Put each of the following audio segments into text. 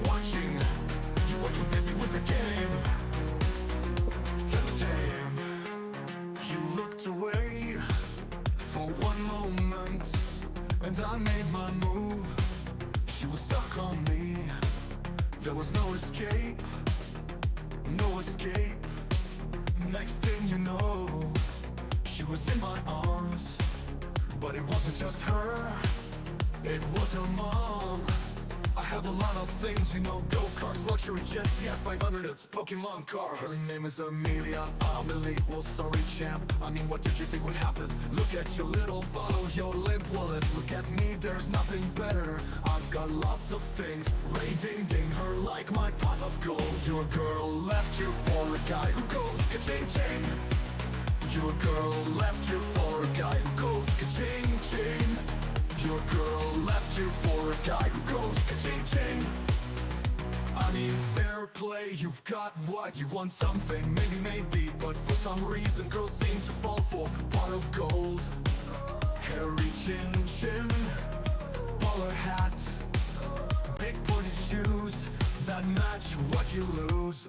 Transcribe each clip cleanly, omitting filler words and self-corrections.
watching. You were too busy with the game. You looked away for one moment, and I made my move. She was stuck on me. There was no escape, no escape. Next thing you know, she was in my arms. But it wasn't just her, it was her mom. I have a lot of things, you know, go-karts, luxury jets, the F500, it's Pokemon cars. Her name is Amelia, I'm elite, well sorry champ. I mean, what did you think would happen? Look at your little bottle, your limp wallet. Look at me, there's nothing better. I've got lots of things, ray-ding-ding her like my pot of gold. Your girl left you for a guy who goes ka-ching-ching. Your girl left you for a guy who goes ka-ching-ching. Your girl left you for a guy who goes ka-ching-ching. I mean, fair play, you've got what you want, something, maybe, but for some reason girls seem to fall for pot of gold. Hairy chin-chin, bowler hat, big pointed shoes that match what you lose.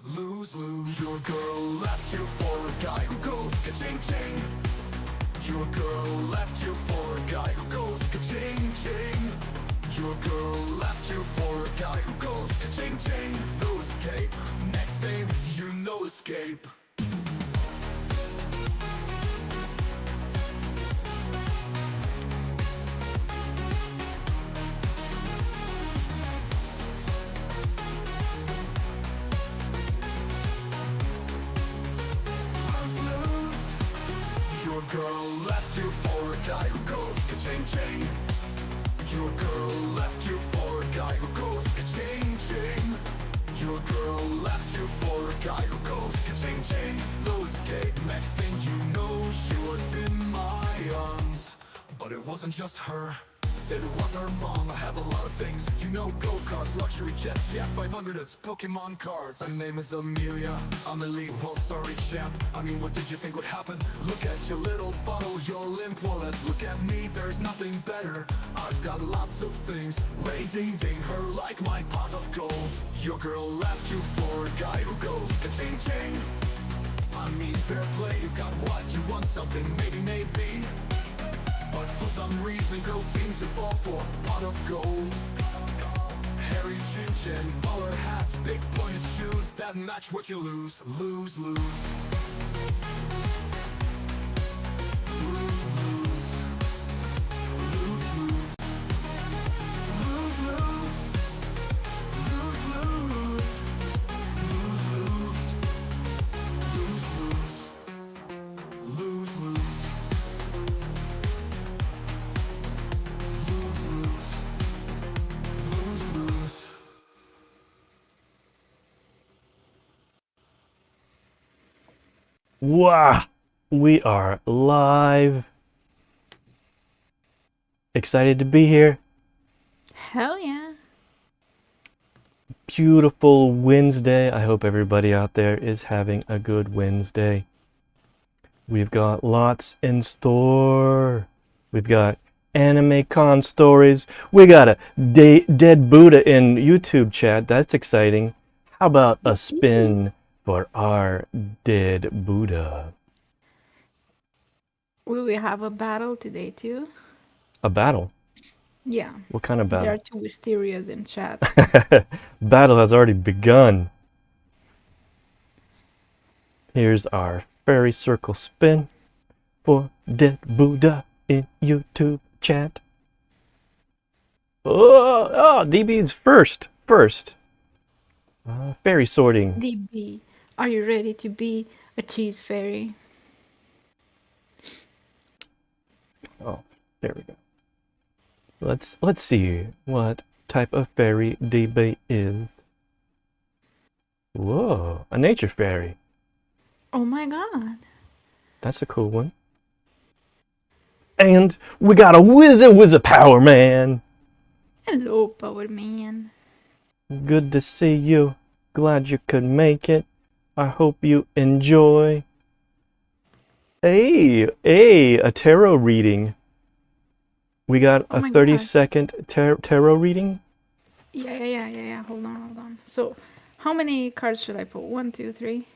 Your girl left you for a guy who goes ka-ching-ching. Your girl left you for a guy who goes ka-ching-ching. Your girl left you for a guy who goes ka-ching-ching. No escape, next thing you know, escape. Your girl left you for a guy who goes ka-ching-ching. Your girl left you for a guy who goes ka-ching-ching. Your girl left you for a guy who goes ka-ching-ching. No escape, next thing you know, she was in my arms. But it wasn't just her, it was her mom. I have a lot of things, you know, go-karts, luxury jets, the F500, it's Pokemon cards. Her name is Amelia, I'm elite, well sorry champ. I mean, what did you think would happen? Look at your little bottle, your limp wallet. Look at me, there's nothing better. I've got lots of things, ray-ding-ding her like my pot of gold. Your girl left you for a guy who goes ka-ching-ching. I mean, fair play, you've got what you want, something, maybe. But for some reason girls seem to fall for pot of gold. Hairy chin-chin, bowler hat, big pointed shoes that match what you lose. Lose. Wow, we are live. Excited to be here. Hell yeah. Beautiful Wednesday. I hope everybody out there is having a good Wednesday. We've got lots in store. We've got AnimeCon stories. We got a dead Buddha in YouTube chat. That's exciting. How about a spin for our dead Buddha? Will we have a battle today too? A battle? Yeah. What kind of battle? There are two Wisterias in chat. Battle has already begun. Here's our fairy circle spin for dead Buddha in YouTube chat. Oh, DB's first. Fairy sorting. DB, are you ready to be a cheese fairy? Oh, there we go. Let's see what type of fairy DB is. Whoa, a nature fairy. Oh my god. That's a cool one. And we got a wizard power man. Hello, Power Man. Good to see you. Glad you could make it. I hope you enjoy. Hey, a tarot reading. We got a 30-second tarot reading. Yeah. Hold on. So, how many cards should I pull? One, two, three.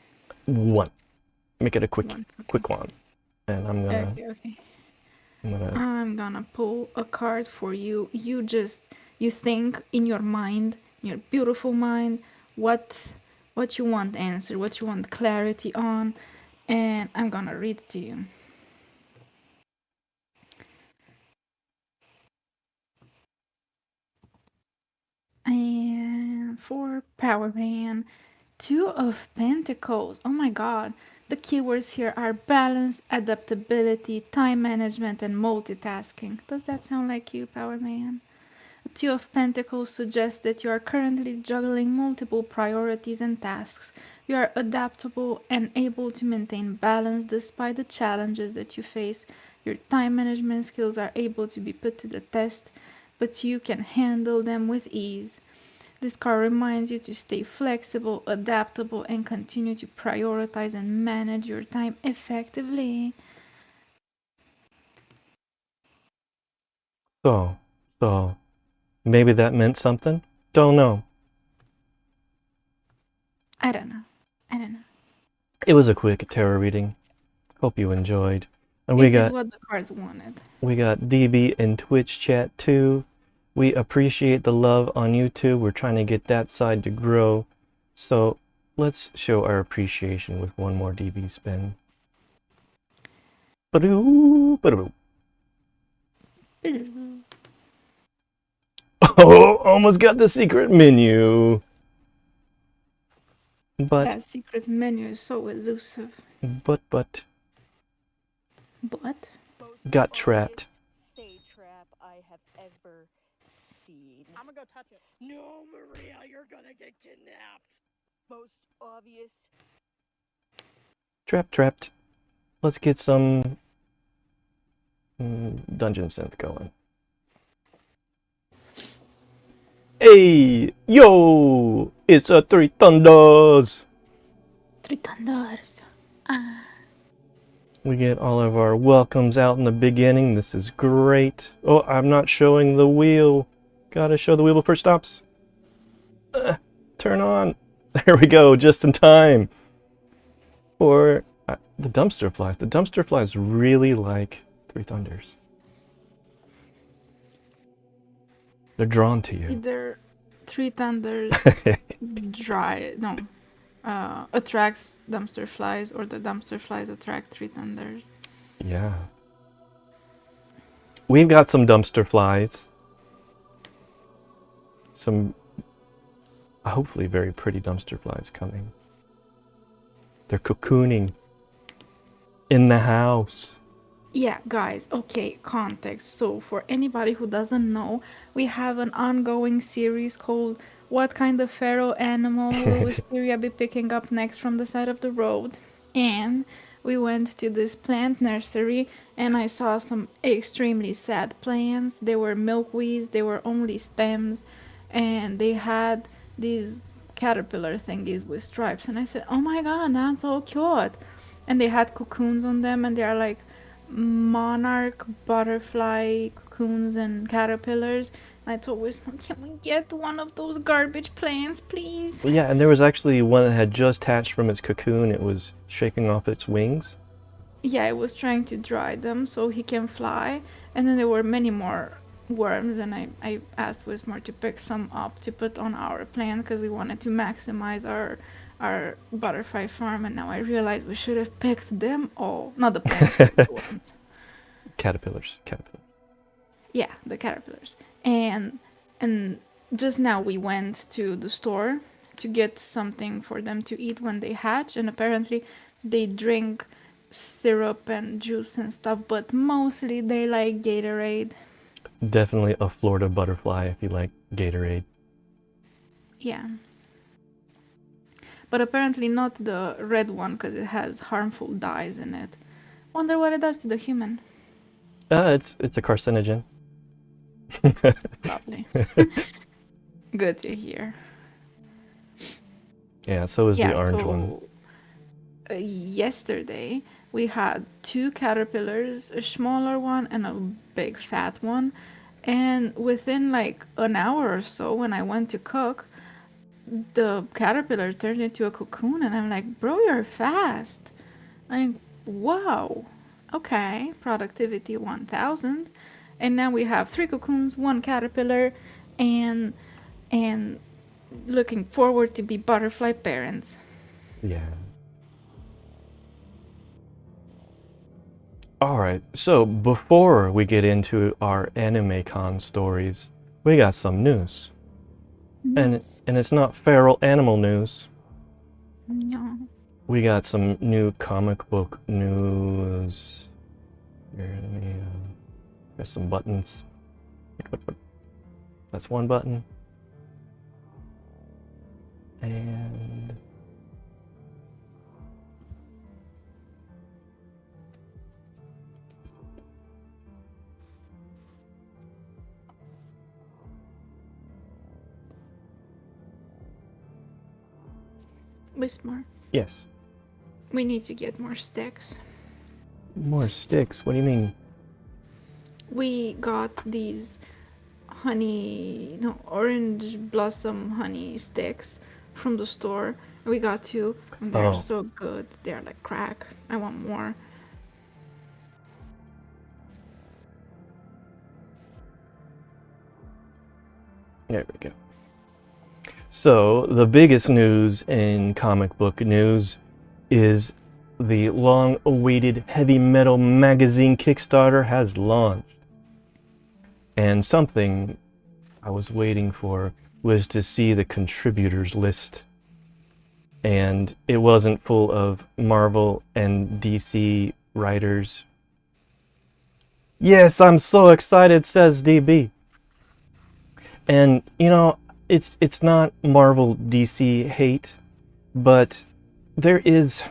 One. Make it a quick One. Okay. quick one. And I'm gonna Okay. Okay. I'm gonna I'm gonna pull a card for you. You think in your mind, in your beautiful mind, what you want answer, what you want clarity on, and I'm gonna read it to you. And for Power Man, Two of Pentacles. Oh my god. The keywords here are balance, adaptability, time management, and multitasking. Does that sound like you, Power Man? Two of Pentacles suggests that you are currently juggling multiple priorities and tasks. You are adaptable and able to maintain balance despite the challenges that you face. Your time management skills are able to be put to the test, but you can handle them with ease. This card reminds you to stay flexible, adaptable, and continue to prioritize and manage your time effectively. so maybe that meant something? Don't know. I don't know. I don't know. It was a quick tarot reading. Hope you enjoyed. And It is what the cards wanted. we got DB in Twitch chat too. We appreciate the love on YouTube. We're trying to get that side to grow. So let's show our appreciation with one more DB spin. Ba-doo, ba-doo. Oh, almost got the secret menu. But That secret menu is so elusive. but But got trapped. Stay trap I have ever seen. I'm gonna go touch it. No, Maria, you're gonna get kidnapped. Most obvious. Trapped. Let's get some dungeon synth going. Hey, yo! It's a Three Thunders! Three Thunders. We get all of our welcomes out in the beginning. This is great. Oh, I'm not showing the wheel. Gotta show the wheel before it stops. Turn on. There we go, just in time. For the dumpster flies. The dumpster flies really like Three Thunders. They're drawn to you. Either Three Thunders attracts dumpster flies, or the dumpster flies attract Three Thunders. Yeah. We've got some dumpster flies. Some hopefully very pretty dumpster flies coming. They're cocooning in the house. Yeah, guys, okay, context. So, for anybody who doesn't know, we have an ongoing series called What Kind of Feral Animal Will Wisteria Be Picking Up Next from the Side of the Road? And we went to this plant nursery and I saw some extremely sad plants. They were milkweeds, they were only stems, and they had these caterpillar thingies with stripes. And I said, oh my god, that's so cute. And they had cocoons on them, and they are like monarch butterfly cocoons and caterpillars. And I told Wisdom, can we get one of those garbage plants, please? Well, yeah, and there was actually one that had just hatched from its cocoon. It was shaking off its wings. Yeah, I was trying to dry them so he can fly. And then there were many more worms, and I asked Wismore to pick some up to put on our plant because we wanted to maximize our butterfly farm. And now I realize we should have picked them all. Not the plants, but the worms. Caterpillars. Yeah, the caterpillars. And just now we went to the store to get something for them to eat when they hatch, and apparently they drink syrup and juice and stuff, but mostly they like Gatorade. Definitely a Florida butterfly if you like Gatorade. Yeah. But apparently not the red one because it has harmful dyes in it. Wonder what it does to the human. It's a carcinogen. Lovely. Good to hear. Yeah, so is the orange so, one. Yesterday we had two caterpillars, a smaller one and a big fat one. And within like an hour or so, when I went to cook, the caterpillar turned into a cocoon, and I'm like, bro, you're fast. Like, wow. Okay, productivity 1000. And now we have 3 cocoons, 1 caterpillar, and and looking forward to be butterfly parents. Yeah. Alright, so before we get into our AnimeCon stories, we got some news. And it's not feral animal news. No. We got some new comic book news. Here, let me, there's some buttons. That's one button. And Wismar, yes, we need to get more sticks. more sticks. What do you mean? We got these orange blossom honey sticks from the store. We got 2, and they're Oh. so good. They're like crack. I want more. There we go. So, the biggest news in comic book news is the long-awaited Heavy Metal Magazine Kickstarter has launched. And something I was waiting for was to see the contributors list. And it wasn't full of Marvel and DC writers. Yes, I'm so excited, says DB. And, you know, it's not Marvel DC hate, but there is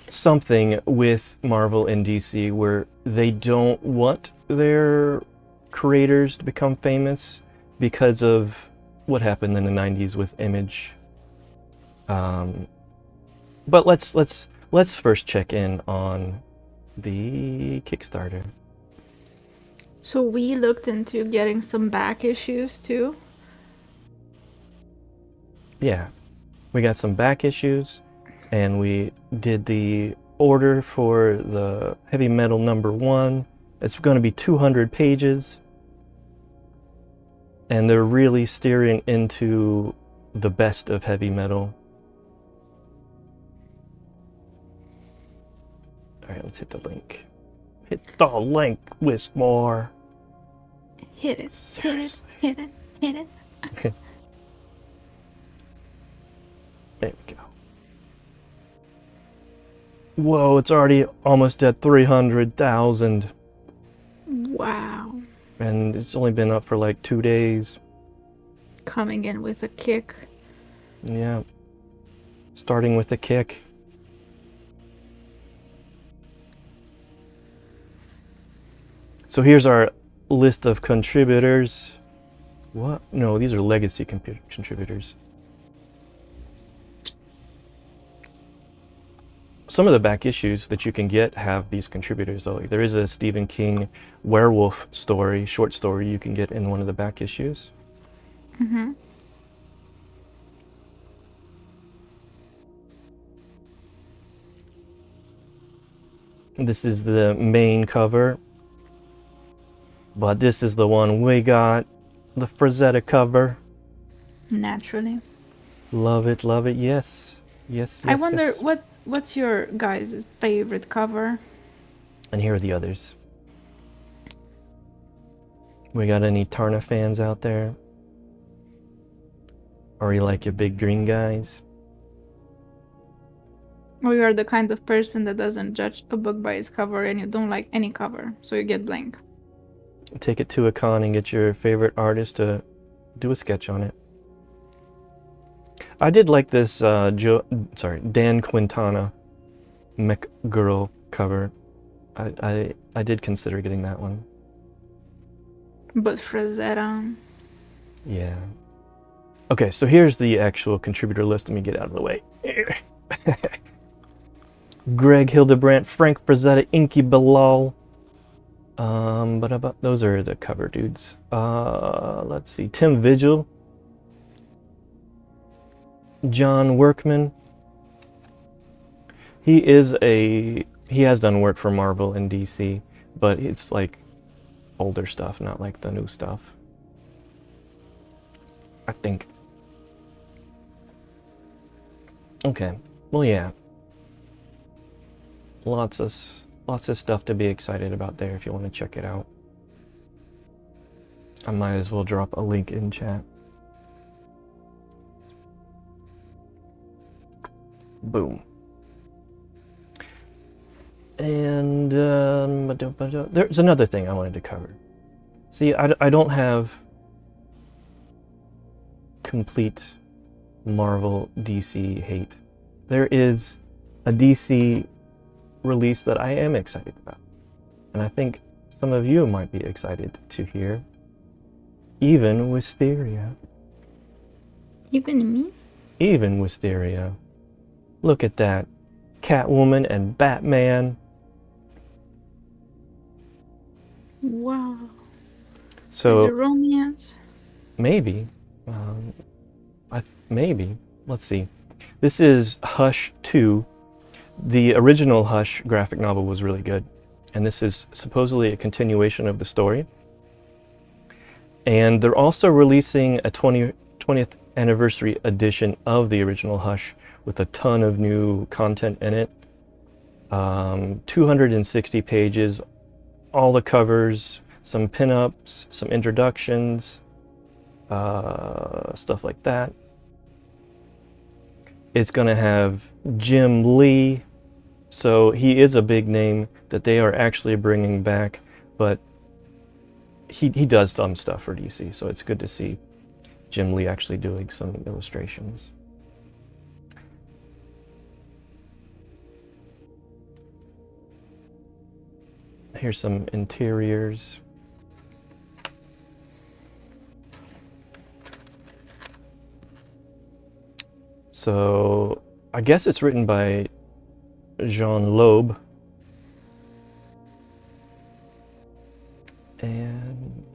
something with Marvel and DC where they don't want their creators to become famous because of what happened in the 90s with Image. But let's first check in on the Kickstarter. So we looked into getting some back issues too. Yeah, we got some back issues, and we did the order for the Heavy Metal #1. It's going to be 200 pages, and they're really steering into the best of heavy metal. Alright, let's hit the link. Hit the link, Wismar. Hit it, Seriously. hit it, hit it, hit it. There we go. Whoa, it's already almost at 300,000. Wow. And it's only been up for like 2 days. Coming in with a kick. Yeah. Starting with a kick. So here's our list of contributors. What? No, these are legacy contributors. Some of the back issues that you can get have these contributors though. There is a Stephen King werewolf story, short story you can get in one of the back issues. Mm-hmm. This is the main cover. But this is the one we got. The Frazetta cover. Naturally. Love it, yes. Yes, I wonder yes. what's your guys' favorite cover? And here are the others. We got any Tarna fans out there? Or you like your big green guys? Or you are the kind of person that doesn't judge a book by its cover and you don't like any cover, so you get blank. Take it to a con and get your favorite artist to do a sketch on it. I did like this Dan Quintana Mech Girl cover. I did consider getting that one. But Frazetta. Yeah. Okay, so here's the actual contributor list. Let me get out of the way. Greg Hildebrandt, Frank Frazetta, Inky Bilal. But those are the cover dudes. Let's see. Tim Vigil, John Workman. He has done work for Marvel and DC, but it's like older stuff, not like the new stuff. I think. Okay. Well, yeah. Lots of stuff to be excited about there if you want to check it out. I might as well drop a link in chat. Boom. And there's another thing I wanted to cover. See, I don't have complete Marvel DC hate. There is a DC release that I am excited about, and I think some of you might be excited to hear. Even Wisteria. Even me? Even Wisteria. Look at that. Catwoman and Batman. Wow. So is it romance? maybe, maybe. Let's see. This is Hush 2. The original Hush graphic novel was really good, and this is supposedly a continuation of the story. And they're also releasing a 20th anniversary edition of the original Hush with a ton of new content in it. 260 pages, all the covers, some pinups, some introductions, stuff like that. It's gonna have Jim Lee, so he is a big name that they are actually bringing back, but he does some stuff for DC, so it's good to see Jim Lee actually doing some illustrations. Here's some interiors. So I guess it's written by Jean Loeb. And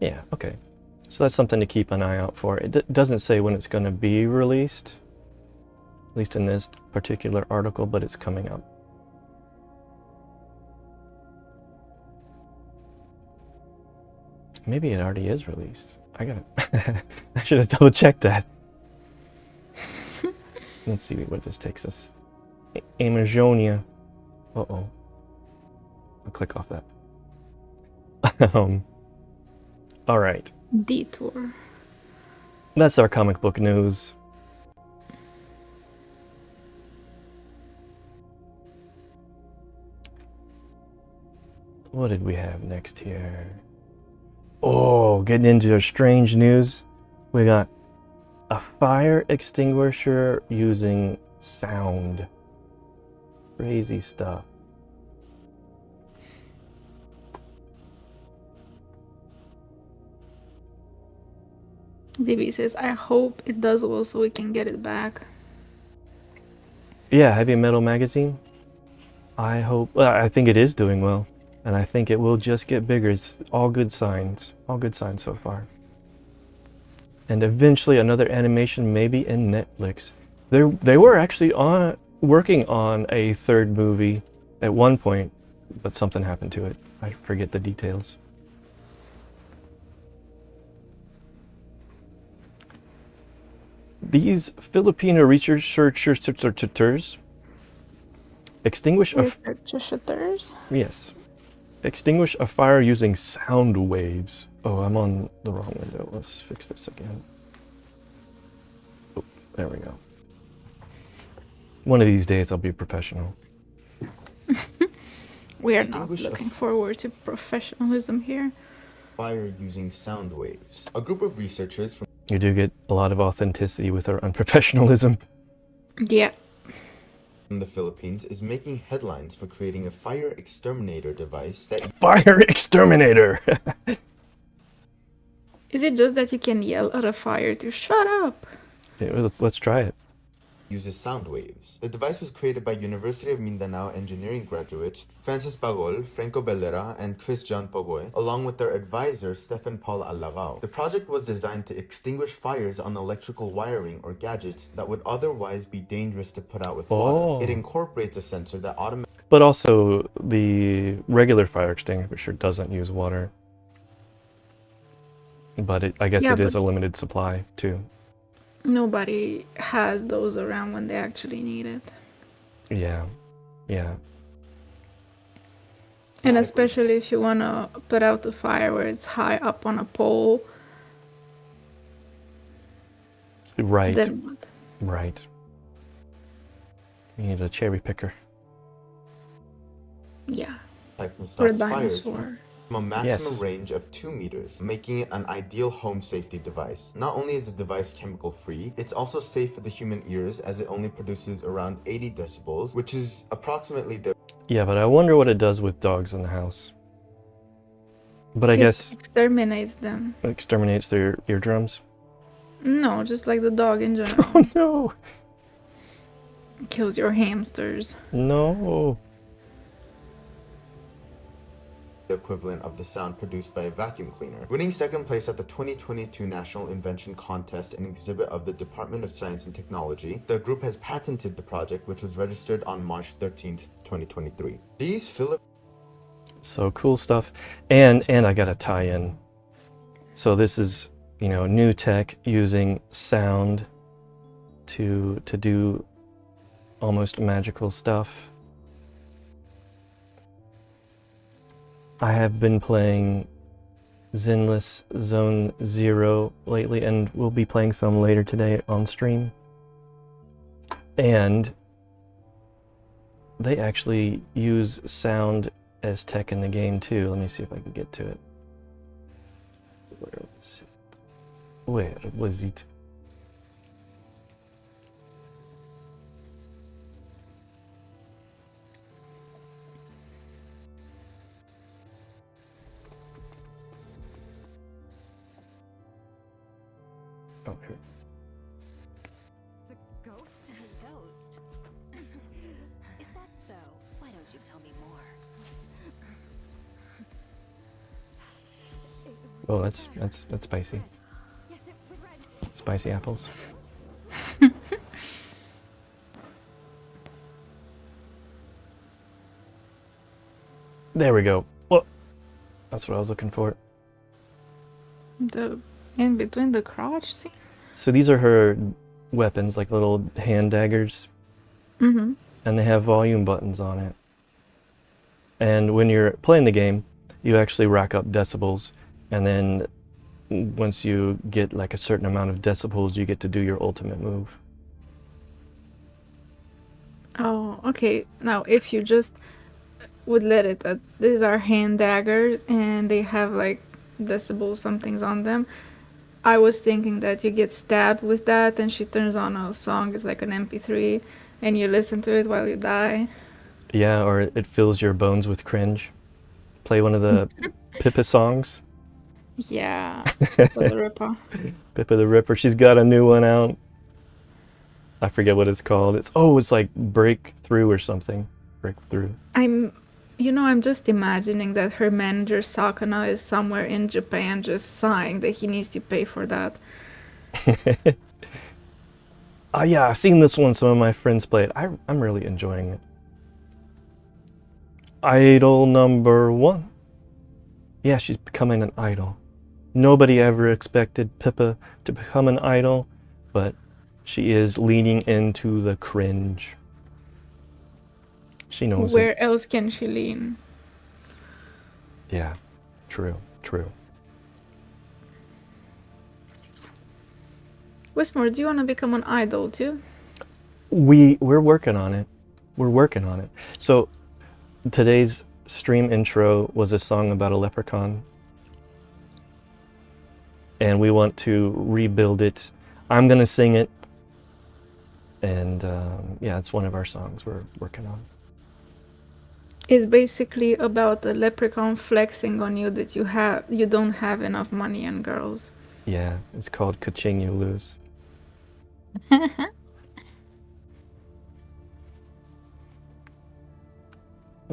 yeah, okay. So that's something to keep an eye out for. It doesn't say when it's going to be released, at least in this particular article, but it's coming up. Maybe it already is released. I should have double checked that. Let's see what this takes us. Amazonia. Uh-oh. I'll click off that. All right. Detour. That's our comic book news. What did we have next here? Oh, getting into strange news. We got a fire extinguisher using sound. Crazy stuff. DB says, I hope it does well so we can get it back. Yeah, Heavy Metal Magazine. I hope, well, I think it is doing well. And I think it will just get bigger. It's all good signs. All good signs so far. And eventually another animation maybe in Netflix. They were actually working on a third movie at one point, but something happened to it. I forget the details. These Filipino researchers extinguish a yes. Extinguish a fire using sound waves. Oh, I'm on the wrong window. Let's fix this again. Oh, there we go. One of these days I'll be professional. We are not looking forward to professionalism here. Fire using sound waves. A group of researchers from You do get a lot of authenticity with our unprofessionalism. Yeah. the Philippines is making headlines for creating a fire exterminator device that Fire exterminator! Is it just that you can yell at a fire to shut up? Yeah, let's try it. uses sound waves. The device was created by University of Mindanao engineering graduates Francis Bagol, Franco Bellera, and Christian Pogoy, along with their advisor Stephen Paul Allavao. The project was designed to extinguish fires on electrical wiring or gadgets that would otherwise be dangerous to put out with water. It incorporates a sensor that automatically. But also, the regular fire extinguisher doesn't use water. But I guess Yeah, it is but a limited supply, too. nobody has those around when they actually need it. Yeah. Yeah. And especially if you want to put out the fire where it's high up on a pole, Right. then what? Right. You need a cherry picker. Yeah. can Or a start fires dinosaur. from a maximum Yes. range of 2 meters, making it an ideal home safety device. Not only is the device chemical free, it's also safe for the human ears as it only produces around 80 decibels, which is approximately the Yeah, but I wonder what it does with dogs in the house. But I It guess exterminates them. it exterminates their eardrums. No, just like the dog in general. Oh no! Kills your hamsters. No! equivalent of the sound produced by a vacuum cleaner. Winning second place at the 2022 National Invention Contest and exhibit of the Department of Science and Technology, the group has patented the project, which was registered on March 13th, 2023. These So cool stuff. And I got a tie-in. So this is, new tech using sound to do almost magical stuff. I have been playing Zenless Zone Zero lately, and we'll be playing some later today on stream. And they actually use sound as tech in the game too. Let me see if I can get to it. Where was it? Where was it? Oh, here. It's a ghost? A ghost? Is that so? Why don't you tell me more? Oh, that's spicy. Yes, it was red. Spicy apples. There we go. Well, that's what I was looking for. The in between the crotch, see? So these are her weapons, like little hand daggers, Mm-hmm. and they have volume buttons on it. And when you're playing the game, you actually rack up decibels, and then once you get like a certain amount of decibels, you get to do your ultimate move. Oh, okay. Now, if you just would let it, these are hand daggers and they have like decibel somethings on them. I was thinking that you get stabbed with that and she turns on a song, it's like an MP3, and you listen to it while you die. Yeah, or it fills your bones with cringe. Play one of the Pippa songs. Yeah, for the Ripper. Pippa the Ripper, she's got a new one out. I forget what it's called. It's like Breakthrough or something. Breakthrough. I'm just imagining that her manager Sakana is somewhere in Japan just sighing that he needs to pay for that. Oh yeah, I've seen this one. Some of my friends play it. I'm really enjoying it. Idol number 1. Yeah, she's becoming an idol. Nobody ever expected Pippa to become an idol, but she is leaning into the cringe. She knows it. Where else can she lean? Yeah, true. Wismore, do you want to become an idol too? We're working on it. So today's stream intro was a song about a leprechaun, and we want to rebuild it. I'm gonna sing it, and yeah, it's one of our songs we're working on. It's basically about the leprechaun flexing on you that you don't have enough money and girls. Yeah, it's called Ka-Ching You Lose.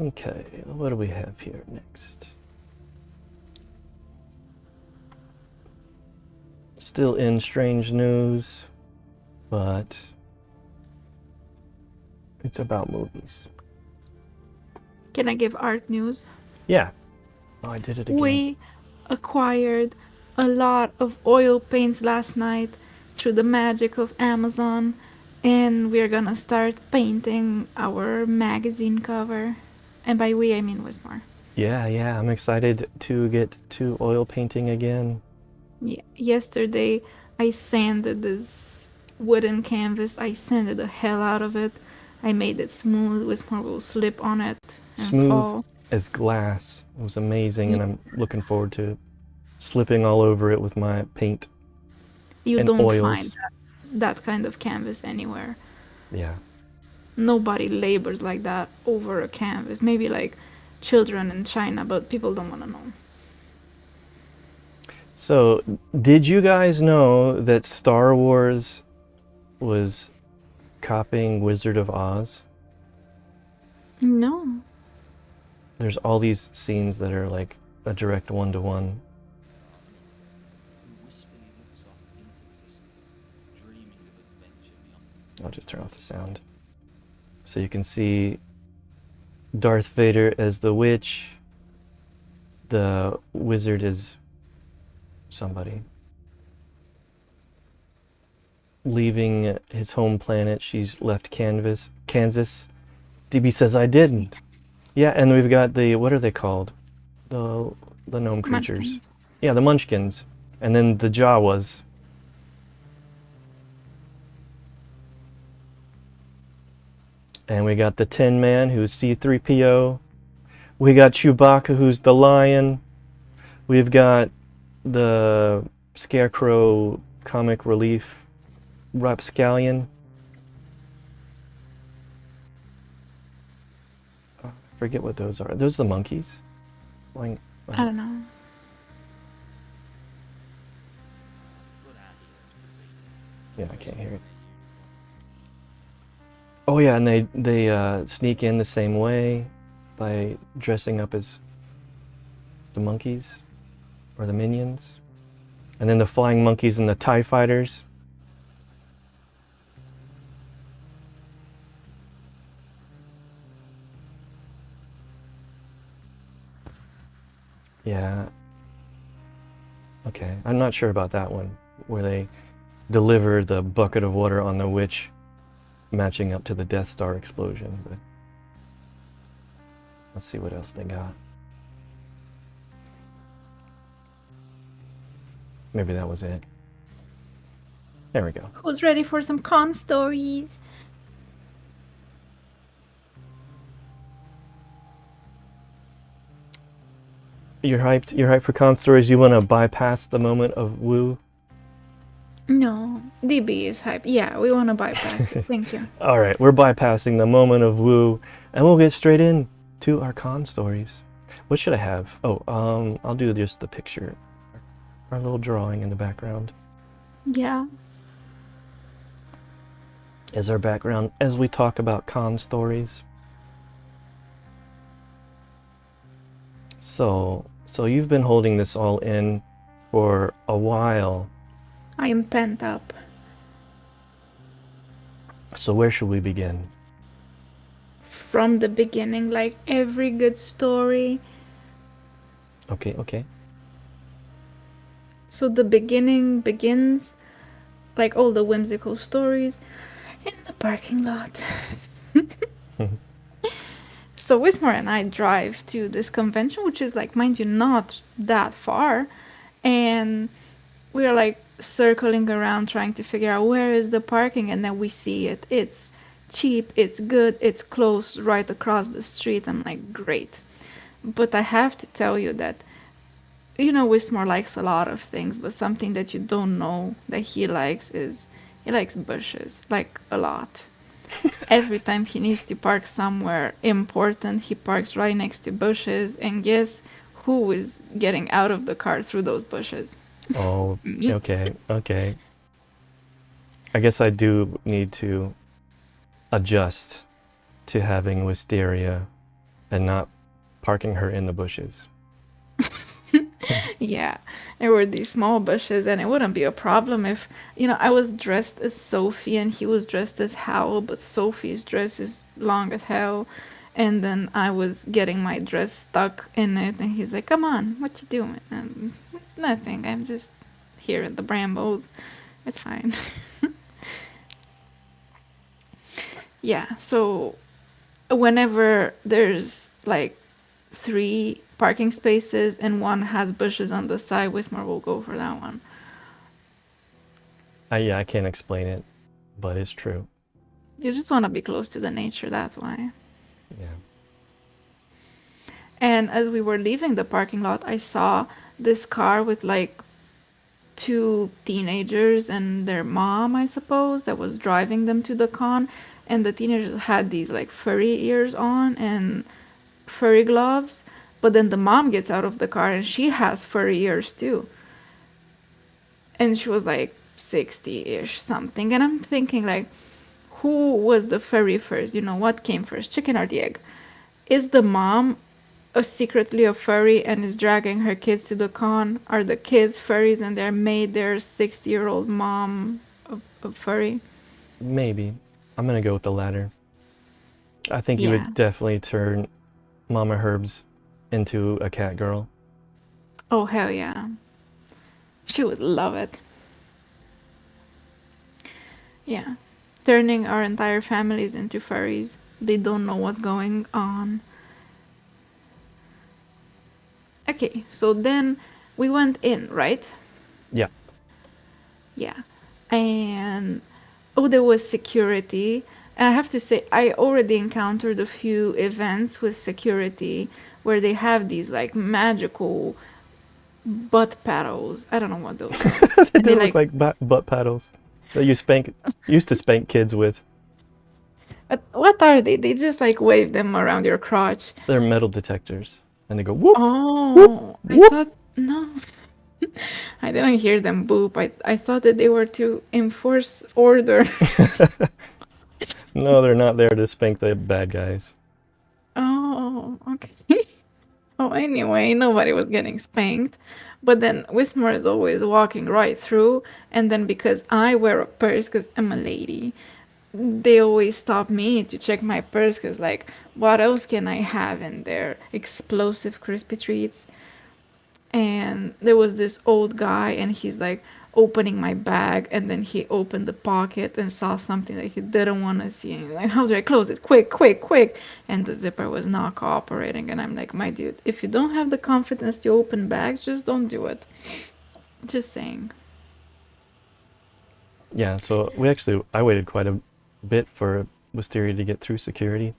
Okay, what do we have here next? Still in strange news, but it's about movies. Can I give art news? Yeah. Oh, I did it again. We acquired a lot of oil paints last night through the magic of Amazon, and we're gonna start painting our magazine cover. And by we, I mean Wismar. Yeah, I'm excited to get to oil painting again. Yeah, yesterday I sanded this wooden canvas. I sanded the hell out of it. I made it smooth. Wismar will slip on it and Smooth fall. as glass. It was amazing, and I'm looking forward to slipping all over it with my paint You and don't find oils. that kind of canvas anywhere. Yeah. Nobody labors like that over a canvas. Maybe like children in China, but people don't want to know. So, did you guys know that Star Wars was copying Wizard of Oz? No. There's all these scenes that are like a direct one-to-one. I'll just turn off the sound. So you can see Darth Vader as the witch. The wizard is somebody. Leaving his home planet, she's left Kansas. DB says I didn't. Yeah, and we've got the, what are they called? The gnome creatures. Munchkins. Yeah, the Munchkins. And then the Jawas. And we got the Tin Man, who's C-3PO. We got Chewbacca, who's the lion. We've got the Scarecrow comic relief rapscallion. I forget what those are. Are those the monkeys? Like, I don't know. yeah, I can't hear it. Oh yeah, and they sneak in the same way by dressing up as the monkeys or the minions. And then the flying monkeys and the TIE fighters. Yeah. Okay, I'm not sure about that one, where they deliver the bucket of water on the witch, matching up to the Death Star explosion, but let's see what else they got. Maybe that was it. There we go. Who's ready for some con stories? You're hyped? You're hyped for con stories? You want to bypass the moment of woo? No. DB is hyped. Yeah, we want to bypass it. Thank you. Alright, we're bypassing the moment of woo, and we'll get straight in to our con stories. What should I have? Oh, I'll do just the picture. Our little drawing in the background Yeah. as our background as we talk about con stories. So you've been holding this all in for a while. I am pent up. So where should we begin? From the beginning, like every good story. Okay. So the beginning begins, like all the whimsical stories, in the parking lot. So Wismar and I drive to this convention, which is like, mind you, not that far. And we're like circling around trying to figure out where is the parking, and then we see it. It's cheap, it's good, it's close right across the street. I'm like, great. But I have to tell you that, you know, Wismar likes a lot of things, but something that you don't know that he likes is he likes bushes, like a lot. Every time he needs to park somewhere important, he parks right next to bushes, and guess who is getting out of the car through those bushes? Oh, Me. okay. I guess I do need to adjust to having wisteria and not parking her in the bushes. Yeah, there were these small bushes, and it wouldn't be a problem if, I was dressed as Sophie and he was dressed as Hal, but Sophie's dress is long as hell. And then I was getting my dress stuck in it, and he's like, "Come on, what you doing?" Nothing. I'm just here at the Brambos. It's fine. Yeah, so whenever there's like three parking spaces and one has bushes on the side, Wismar will go for that one. Yeah, I can't explain it, but it's true. You just want to be close to the nature, that's why. Yeah. And as we were leaving the parking lot, I saw this car with like two teenagers and their mom, I suppose, that was driving them to the con. And the teenagers had these like furry ears on and furry gloves. But then the mom gets out of the car and she has furry ears too. And she was like 60-ish something. And I'm thinking, like, who was the furry first? What came first, chicken or the egg? Is the mom secretly a furry and is dragging her kids to the con? Are the kids furries and they're made their 60-year-old mom a furry? Maybe. I'm gonna go with the latter. I think you Yeah. would definitely turn Mama Herbs into a cat girl. Oh, hell yeah. She would love it. Yeah. Turning our entire families into furries. They don't know what's going on. Okay, so then we went in, right? Yeah. Yeah. And oh, there was security. And I have to say, I already encountered a few events with security where they have these like magical butt paddles. I don't know what those are. They And they do look like, like butt paddles that you used to spank kids with. what are they? They just like wave them around your crotch. They're metal detectors, and they go whoop whoop Oh, I whoop. thought, no, I didn't hear them boop. I thought that they were to enforce order. No, they're not there to spank the bad guys. Oh, okay. Oh, anyway, nobody was getting spanked. But then Wismar is always walking right through, and then because I wear a purse, because I'm a lady, they always stop me to check my purse, because, like, what else can I have in there? Explosive crispy treats. And there was this old guy, and he's like opening my bag, and then he opened the pocket and saw something that he didn't want to see, and he's like, how do I close it? Quick, quick, quick. And the zipper was not cooperating, and I'm like, my dude, if you don't have the confidence to open bags, just don't do it. Just saying. Yeah, so I waited quite a bit for Wisteria to get through security.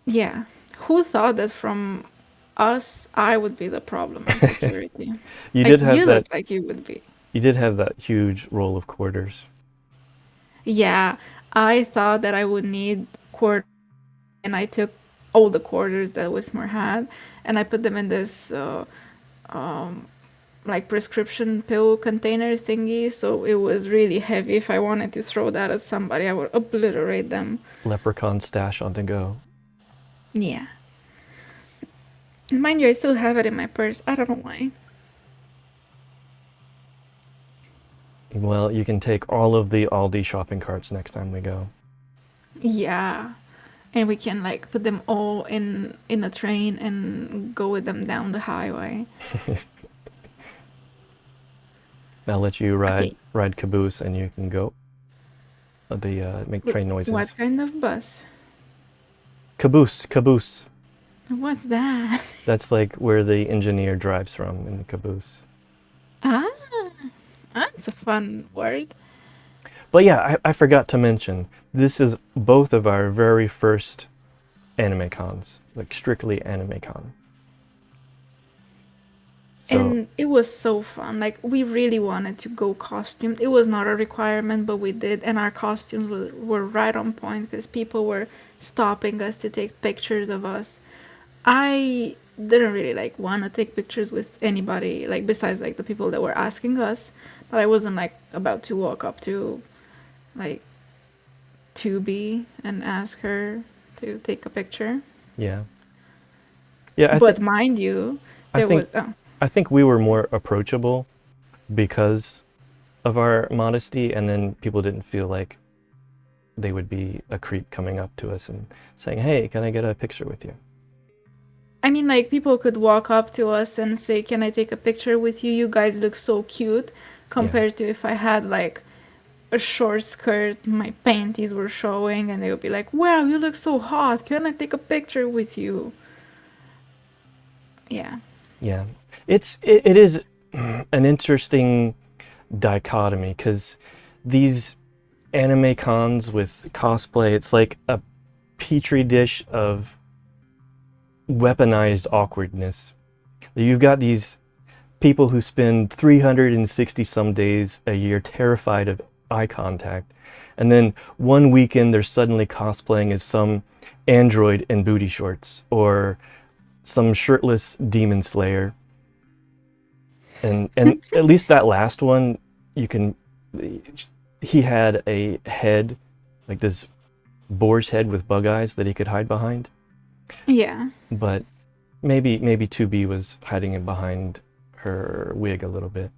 Yeah, who thought that from us I would be the problem in security? You Like, did have you look that. like you would be. You did have that huge roll of quarters. Yeah, I thought that I would need quarters, and I took all the quarters that Wismar had, and I put them in this um, like prescription pill container thingy. So it was really heavy. If I wanted to throw that at somebody, I would obliterate them. Leprechaun stash on the go. Yeah. And mind you, I still have it in my purse. I don't know why. Well, you can take all of the Aldi shopping carts next time we go. Yeah. And we can like put them all in a train and go with them down the highway. I'll let you ride Okay. ride caboose, and you can go. Make train noises. What kind of bus? Caboose, caboose. What's that? That's like where the engineer drives from in the caboose. Ah, that's a fun word. But yeah, I forgot to mention, this is both of our very first AnimeCons, like strictly AnimeCon. So And it was so fun. Like, we really wanted to go costumed. It was not a requirement, but we did. And our costumes were right on point because people were stopping us to take pictures of us. I didn't really like want to take pictures with anybody, like besides like the people that were asking us. But I wasn't like about to walk up to like Tubi and ask her to take a picture. yeah, Yeah, But mind you, I there think was I think we were more approachable because of our modesty, and then people didn't feel like they would be a creep coming up to us and saying, "Hey, can I get a picture with you?" I mean, like, people could walk up to us and say, "Can I take a picture with you? You guys look so cute." Yeah. Compared to if I had like a short skirt, my panties were showing, and they would be like, "Wow, you look so hot. Can I take a picture with you?" Yeah. Yeah. It is an interesting dichotomy because these anime cons with cosplay, it's like a petri dish of weaponized awkwardness. You've got these people who spend 360 some days a year terrified of eye contact, and then one weekend they're suddenly cosplaying as some android in booty shorts or some shirtless demon slayer. And at least that last one, you can he had a head, like this boar's head with bug eyes that he could hide behind. Yeah. But maybe 2B was hiding it behind her wig a little bit.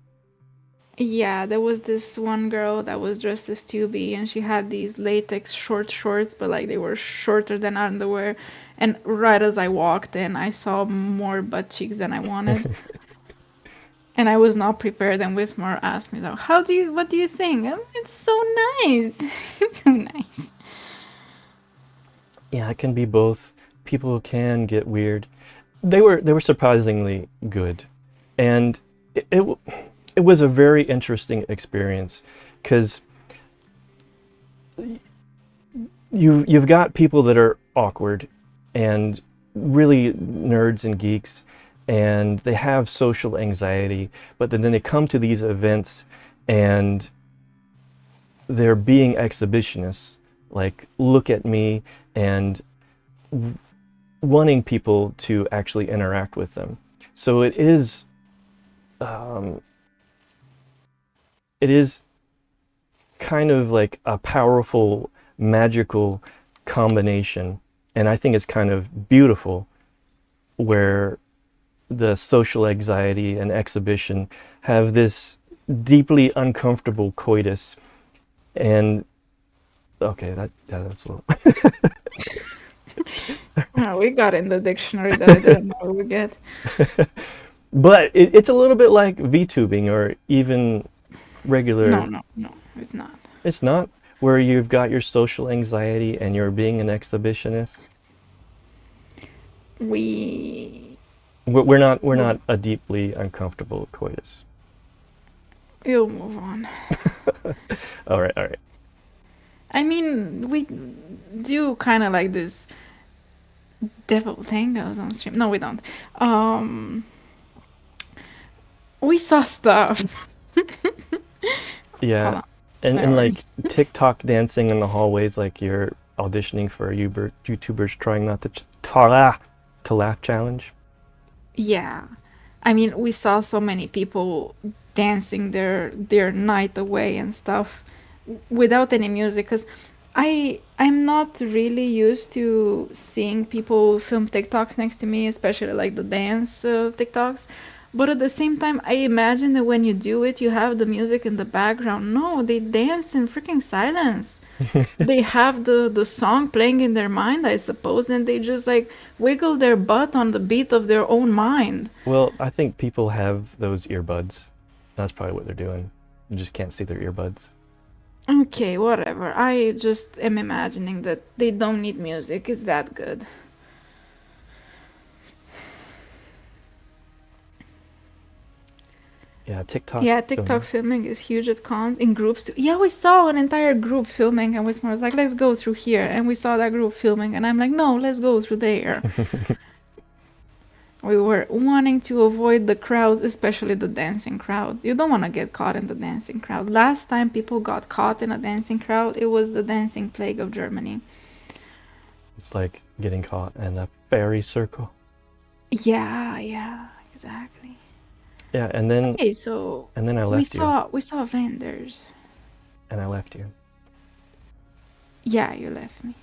Yeah, there was this one girl that was dressed as Tubi, and she had these latex short shorts, but like they were shorter than underwear. And right as I walked in, I saw more butt cheeks than I wanted. And I was not prepared, and Wismar asked me, though, what do you think? It's so nice. It's so nice. Yeah, it can be both. People can get weird. They were surprisingly good, and it was a very interesting experience because you've got people that are awkward and really nerds and geeks, and they have social anxiety, but then they come to these events and they're being exhibitionists, like, look at me, and wanting people to actually interact with them. So um, it is kind of like a powerful, magical combination, and I think it's kind of beautiful where the social anxiety and exhibition have this deeply uncomfortable coitus. And okay, that's well. Oh, we got in the dictionary that I didn't know we would get. But it's a little bit like VTubing or even regular. No, it's not. It's not where you've got your social anxiety and you're being an exhibitionist. We We're not a deeply uncomfortable coitus. We'll move on. All right, all right. I mean, we do kind of like this devil thing that was on stream. No, we don't. Um, we saw stuff. Hold Yeah, on. and Never mind. like TikTok dancing in the hallways, like you're auditioning for a YouTubers trying not to laugh challenge. Yeah. I mean, we saw so many people dancing their night away and stuff without any music because I'm not really used to seeing people film TikToks next to me, especially like the dance TikToks. But at the same time, I imagine that when you do it, you have the music in the background. No, they dance in freaking silence. They have the song playing in their mind, I suppose, and they just like wiggle their butt on the beat of their own mind. Well, I think people have those earbuds. That's probably what they're doing. You just can't see their earbuds. Okay, whatever. I just am imagining that they don't need music. It's that good. Yeah, TikTok Yeah, TikTok filming. filming is huge at cons in groups too. Yeah, we saw an entire group filming, and Wismar was like, "Let's go through here," and we saw that group filming, and I'm like, "No, let's go through there." We were wanting to avoid the crowds, especially the dancing crowds. You don't want to get caught in the dancing crowd. Last time people got caught in a dancing crowd, it was the dancing plague of Germany. It's like getting caught in a fairy circle. Yeah, exactly. Yeah, and then Okay, so I left you, we saw vendors. and I left you. Yeah, you left me.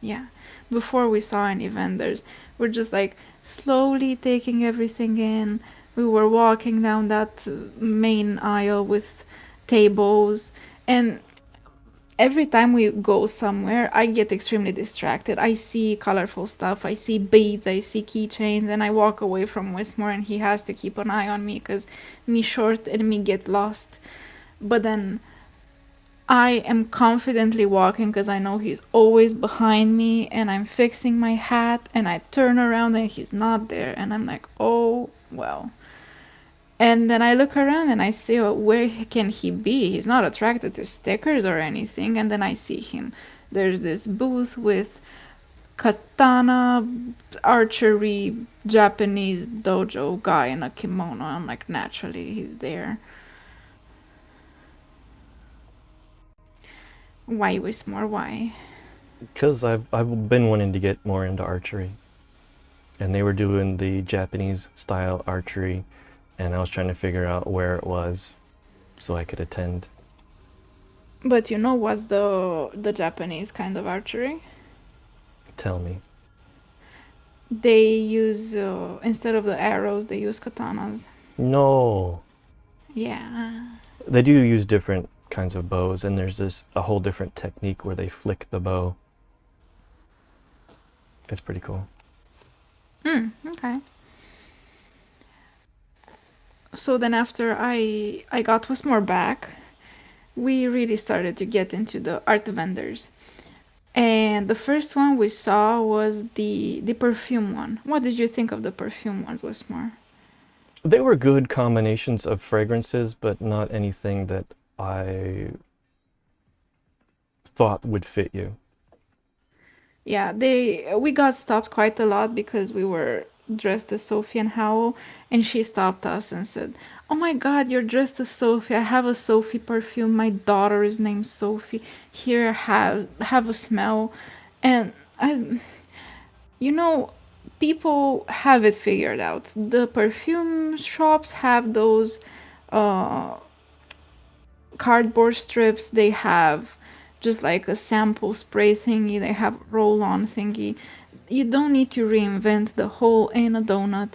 Yeah. Before we saw any vendors, we're just like slowly taking everything in. We were walking down that main aisle with tables, and every time we go somewhere, I get extremely distracted. I see colorful stuff, I see beads, I see keychains, and I walk away from Wismore, and he has to keep an eye on me because me short and me get lost. But then I am confidently walking because I know he's always behind me, and I'm fixing my hat, and I turn around and he's not there, and I'm like, oh, well. And then I look around and I see, oh, where can he be? He's not attracted to stickers or anything. And then I see him. There's this booth with katana, archery, Japanese dojo guy in a kimono. I'm like, naturally, he's there. Why, Wismore? Why? Because I've been wanting to get more into archery, and they were doing the Japanese style archery, and I was trying to figure out where it was so I could attend. But you know what's the Japanese kind of archery? Tell me. They use instead of the arrows, they use katanas. No. Yeah. They do use different kinds of bows, and there's this a whole different technique where they flick the bow. It's pretty cool. Okay. So then after I got Wismore back, we really started to get into the art vendors. And the first one we saw was the perfume one. What did you think of the perfume ones, Wismore? They were good combinations of fragrances, but not anything that I thought would fit you. Yeah, they we got stopped quite a lot because we were dressed as Sophie and Howell, and she stopped us and said, "Oh my God, you're dressed as Sophie. I have a Sophie perfume. My daughter is named Sophie. Here, have a smell." And I, you know, people have it figured out. The perfume shops have those uh, cardboard strips. They have just like a sample spray thingy. They have roll-on thingy. You don't need to reinvent the whole in a donut.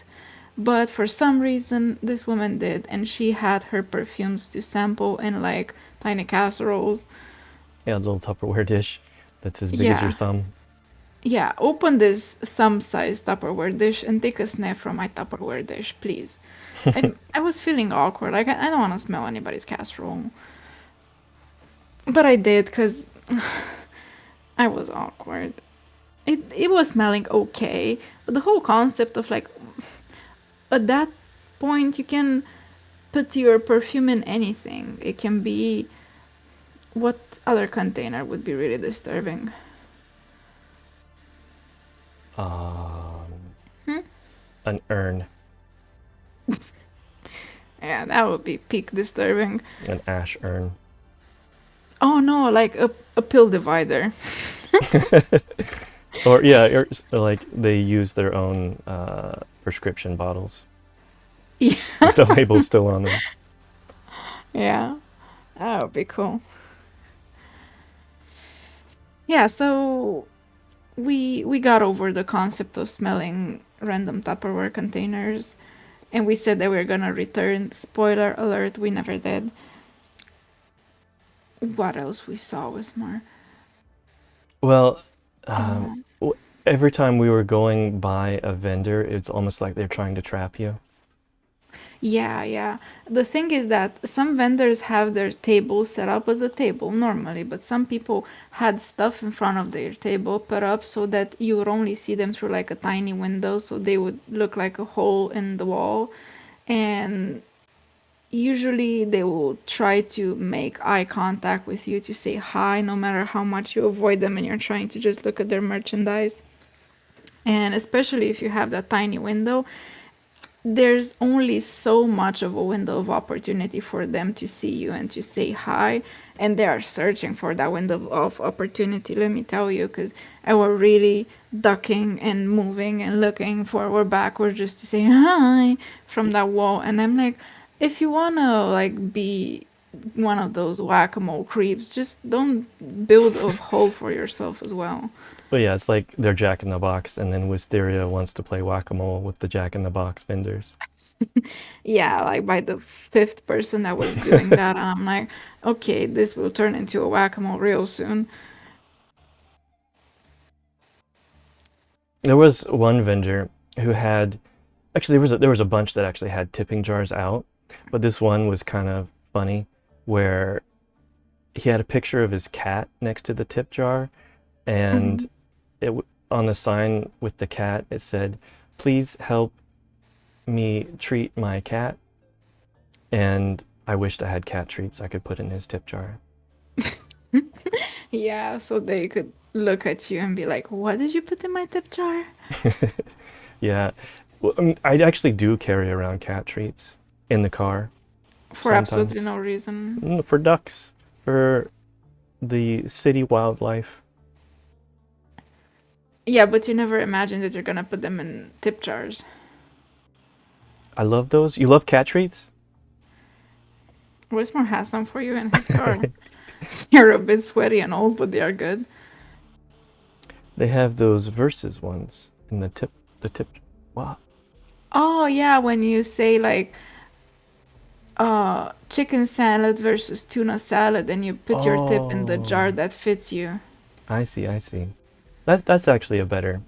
But for some reason, this woman did, and she had her perfumes to sample in like tiny casseroles. Yeah, a little Tupperware dish that's as big as your Yeah, thumb. yeah. Open this thumb-sized Tupperware dish and take a sniff from my Tupperware dish, please. I was feeling awkward. Like I don't want to smell anybody's casserole, but I did because I was awkward. It was smelling okay, but the whole concept of like at that point you can put your perfume in anything. It can be what other container would be really disturbing. Um, Hmm? an urn, Yeah, that would be peak disturbing. an ash urn. Oh no, like a pill divider. Or yeah, like they use their own prescription bottles Yeah, with the label still on them. yeah, that would be cool. Yeah, so we got over the concept of smelling random Tupperware containers, and we said that we were gonna return. Spoiler alert, we never did. What else we saw was more. Well, Oh, every time we were going by a vendor, it's almost like they're trying to trap you. yeah, yeah. The thing is that some vendors have their table set up as a table normally, but some people had stuff in front of their table put up so that you would only see them through like a tiny window, so they would look like a hole in the wall. And usually they will try to make eye contact with you to say hi, no matter how much you avoid them and you're trying to just look at their merchandise. And especially if you have that tiny window, there's only so much of a window of opportunity for them to see you and to say hi, and they are searching for that window of opportunity, let me tell you, because I were really ducking and moving and looking forward backwards just to say hi from that wall. And I'm like, if you want to like be one of those whack-a-mole creeps. Just don't build a hole for yourself as well. But yeah, it's like they're Jack in the Box, and then Wisteria wants to play whack-a-mole with the Jack in the Box vendors. Yeah, like by the fifth person that was doing that, and I'm like, okay, this will turn into a whack-a-mole real soon. There was one vendor who had, actually there was a bunch that actually had tipping jars out, but this one was kind of funny, where he had a picture of his cat next to the tip jar, and on the sign with the cat it said, "Please help me treat my cat." And I wished I had cat treats I could put in his tip jar. Yeah, so they could look at you and be like, what did you put in my tip jar? Yeah. Well, I mean, I actually do carry around cat treats in the car For absolutely sometimes. no reason. For ducks, for the city wildlife. Yeah, but you never imagine that you're gonna put them in tip jars. I love those. You love cat treats? Wismore has some for you in his car. You're a bit sweaty and old, but they are good. They have those versus ones in the tip. Wow. Oh yeah, when you say like chicken salad versus tuna salad and you put your tip in the jar Oh, that fits you. I see, I see. That's actually a better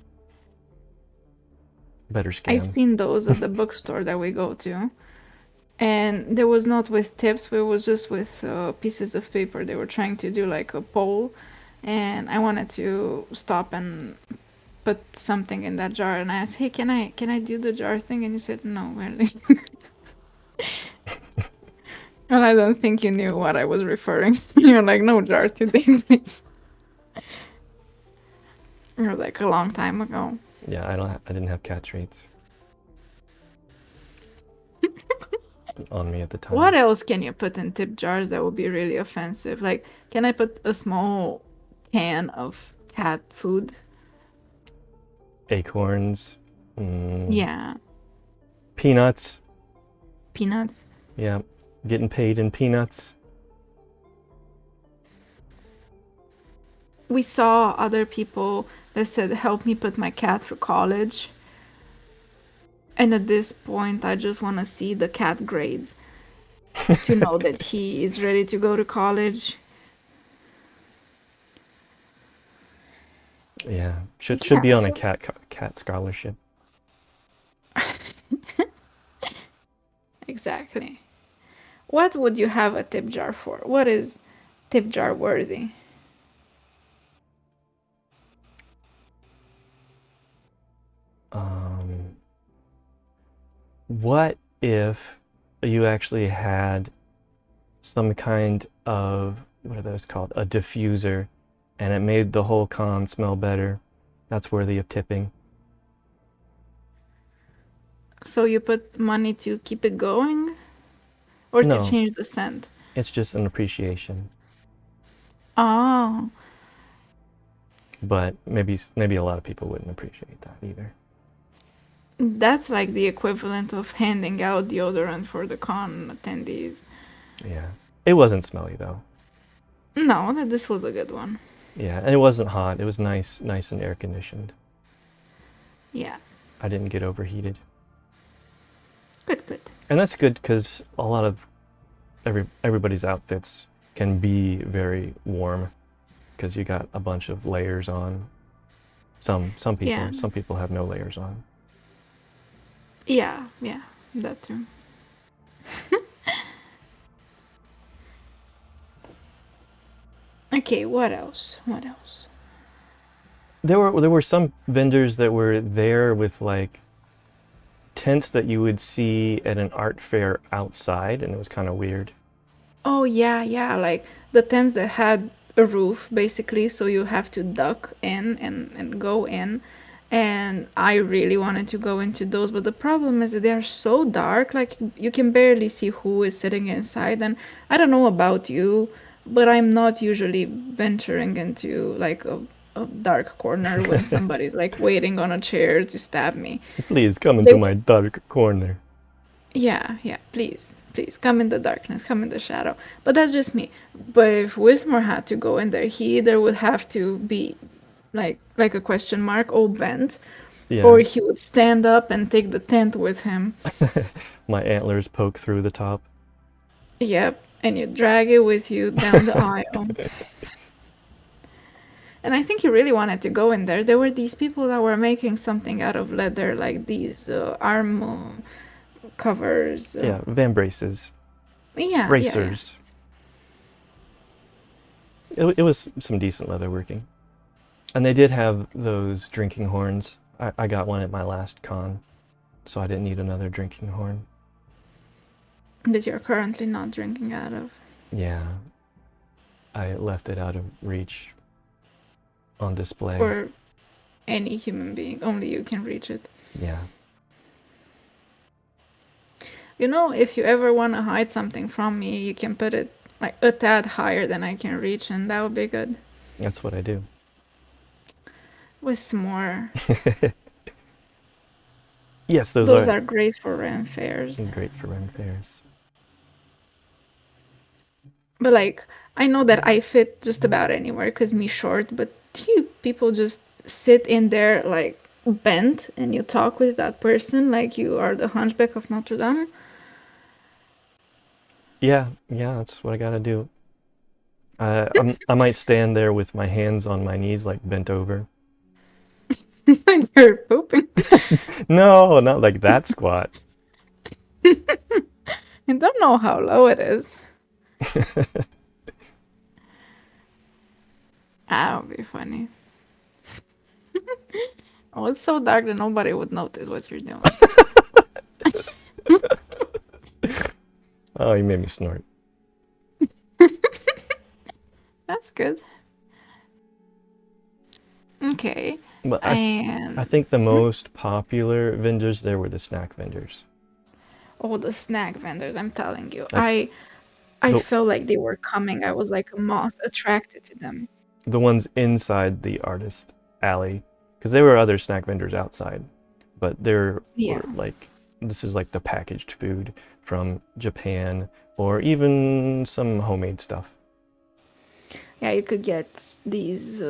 I've scam. seen those at the bookstore that we go to. And there was not with tips, but it was just with pieces of paper. They were trying to do like a poll, and I wanted to stop and put something in that jar. And I asked, "Hey, can I do the jar thing?" And you said, "No, really." And I don't think you knew what I was referring to. You're like, "No jar today, please." You're like a long time ago. Yeah, I didn't have cat treats on me at the What time. else can you put in tip jars that would be really offensive? Like, can I put a small can of cat food? Acorns, mm, Yeah, peanuts. peanuts. Yeah, getting paid in peanuts. We saw other people that said, "Help me put my cat through college." And at this point, I just want to see the cat grades to know that he is ready to go to college. Yeah, should Yeah, be on a so cat scholarship. exactly. What would you have a tip jar for? What is tip jar worthy? Um, what if you actually had some kind of, what are those called? A diffuser, and it made the whole con smell better. That's worthy of tipping. So you put money to keep it going or to No, change the scent? it's just an appreciation. Oh, But maybe a lot of people wouldn't appreciate that either. that's like the equivalent of handing out deodorant for the con attendees. Yeah. It wasn't smelly though. No, that this was a good one. Yeah, and it wasn't hot. It was nice and air conditioned. Yeah, I didn't get overheated. good, good. And that's good because a lot of everybody's outfits can be very warm because you got a bunch of layers on. Yeah, Some people have no layers on. yeah, that too. Okay, what else? What else? There were some vendors that were there with like tents that you would see at an art fair outside, and it was kind of weird. Oh yeah, like the tents that had a roof basically, so you have to duck in and go in. And I really wanted to go into those, but the problem is that they are so dark, like you can barely see who is sitting inside. And I don't know about you, but I'm not usually venturing into like a dark corner when somebody's like waiting on a chair to stab me. Please come They into my dark corner. Yeah, please. Please come in the darkness, come in the shadow. But that's just me. But if Wismore had to go in there, he either would have to be like a question mark, all bent, or Yeah. he would stand up and take the tent with him. My antlers poke through the top. Yep, and you drag it with you down the aisle. And I think you really wanted to go in there. There were these people that were making something out of leather, like these arm covers. Yeah, vambraces, Yeah. bracers. It was some decent leather working. And they did have those drinking horns. I got one at my last con, so I didn't need another drinking horn. That you're currently not drinking out of. Yeah, I left it out of reach on display. For any human being, only you can reach it. Yeah. You know, if you ever want to hide something from me, you can put it like a tad higher than I can reach, and that would be good. That's what I do. With s'more. Yes, Those are great for Ren fairs. great for run fairs. But like, I know that I fit just about anywhere because me short, but do you people just sit in there like bent and you talk with that person like you are the Hunchback of Notre Dame? Yeah, that's what I gotta do. I might stand there with my hands on my knees, like bent over. Like you're pooping. No, not like that squat. I don't know how low it is. That would be funny. Oh, it's so dark that nobody would notice what you're doing. Oh, you made me snort. That's good. Okay. But And I think the most popular vendors there were the snack vendors. oh, the snack vendors, I'm telling you. Like, I the, felt like they were coming. I was like a moth attracted to them. the ones inside the artist alley, because there were other snack vendors outside, but they're Yeah. were like, this is like the packaged food from Japan or even some homemade stuff. Yeah, you could get these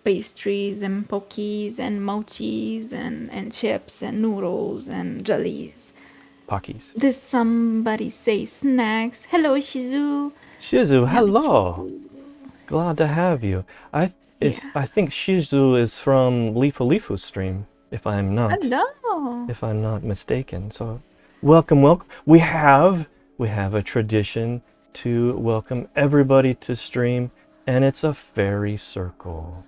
pastries and pokis and mochis and chips and noodles and jellies. Pockies. Did somebody say snacks? Hello, Shizu. Shizu, Have hello. you- Glad to have you. I Yeah. think Shizu is from Lifu Lifu's stream, if I'm not Hello. mistaken. So, welcome. We have a tradition to welcome everybody to stream, and it's a fairy circle.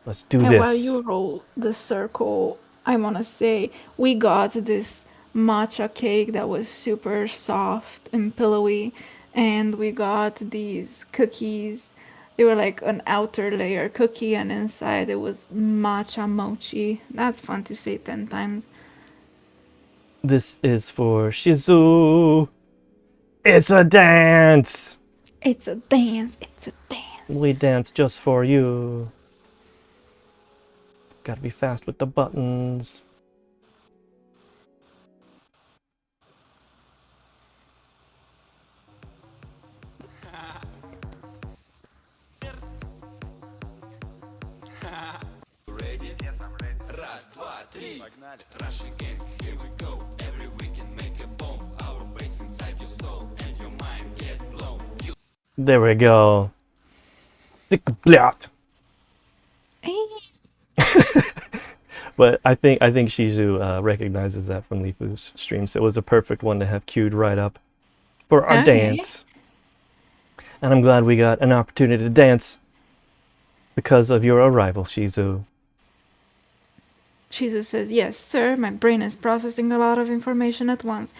Let's do And this. while you roll the circle, I want to say we got this matcha cake that was super soft and pillowy, and we got these cookies. They were like an outer layer cookie, and inside it was matcha mochi. That's fun to say 10 times. This is for Shizu. It's a dance. It's a dance, it's a dance. We dance just for you. Gotta be fast with the buttons. Ready? Yes, I'm ready. Раз, два, три. Погнали. Rush again, here we go. Every weekend make a bomb. Our bass inside your soul and your mind get blown. There we go. Stick blat. But I think Shizu recognizes that from Lifu's stream, so it was a perfect one to have queued right up for our Okay. dance. And I'm glad we got an opportunity to dance because of your arrival, Shizu. Jesus says, yes, sir, my brain is processing a lot of information at once.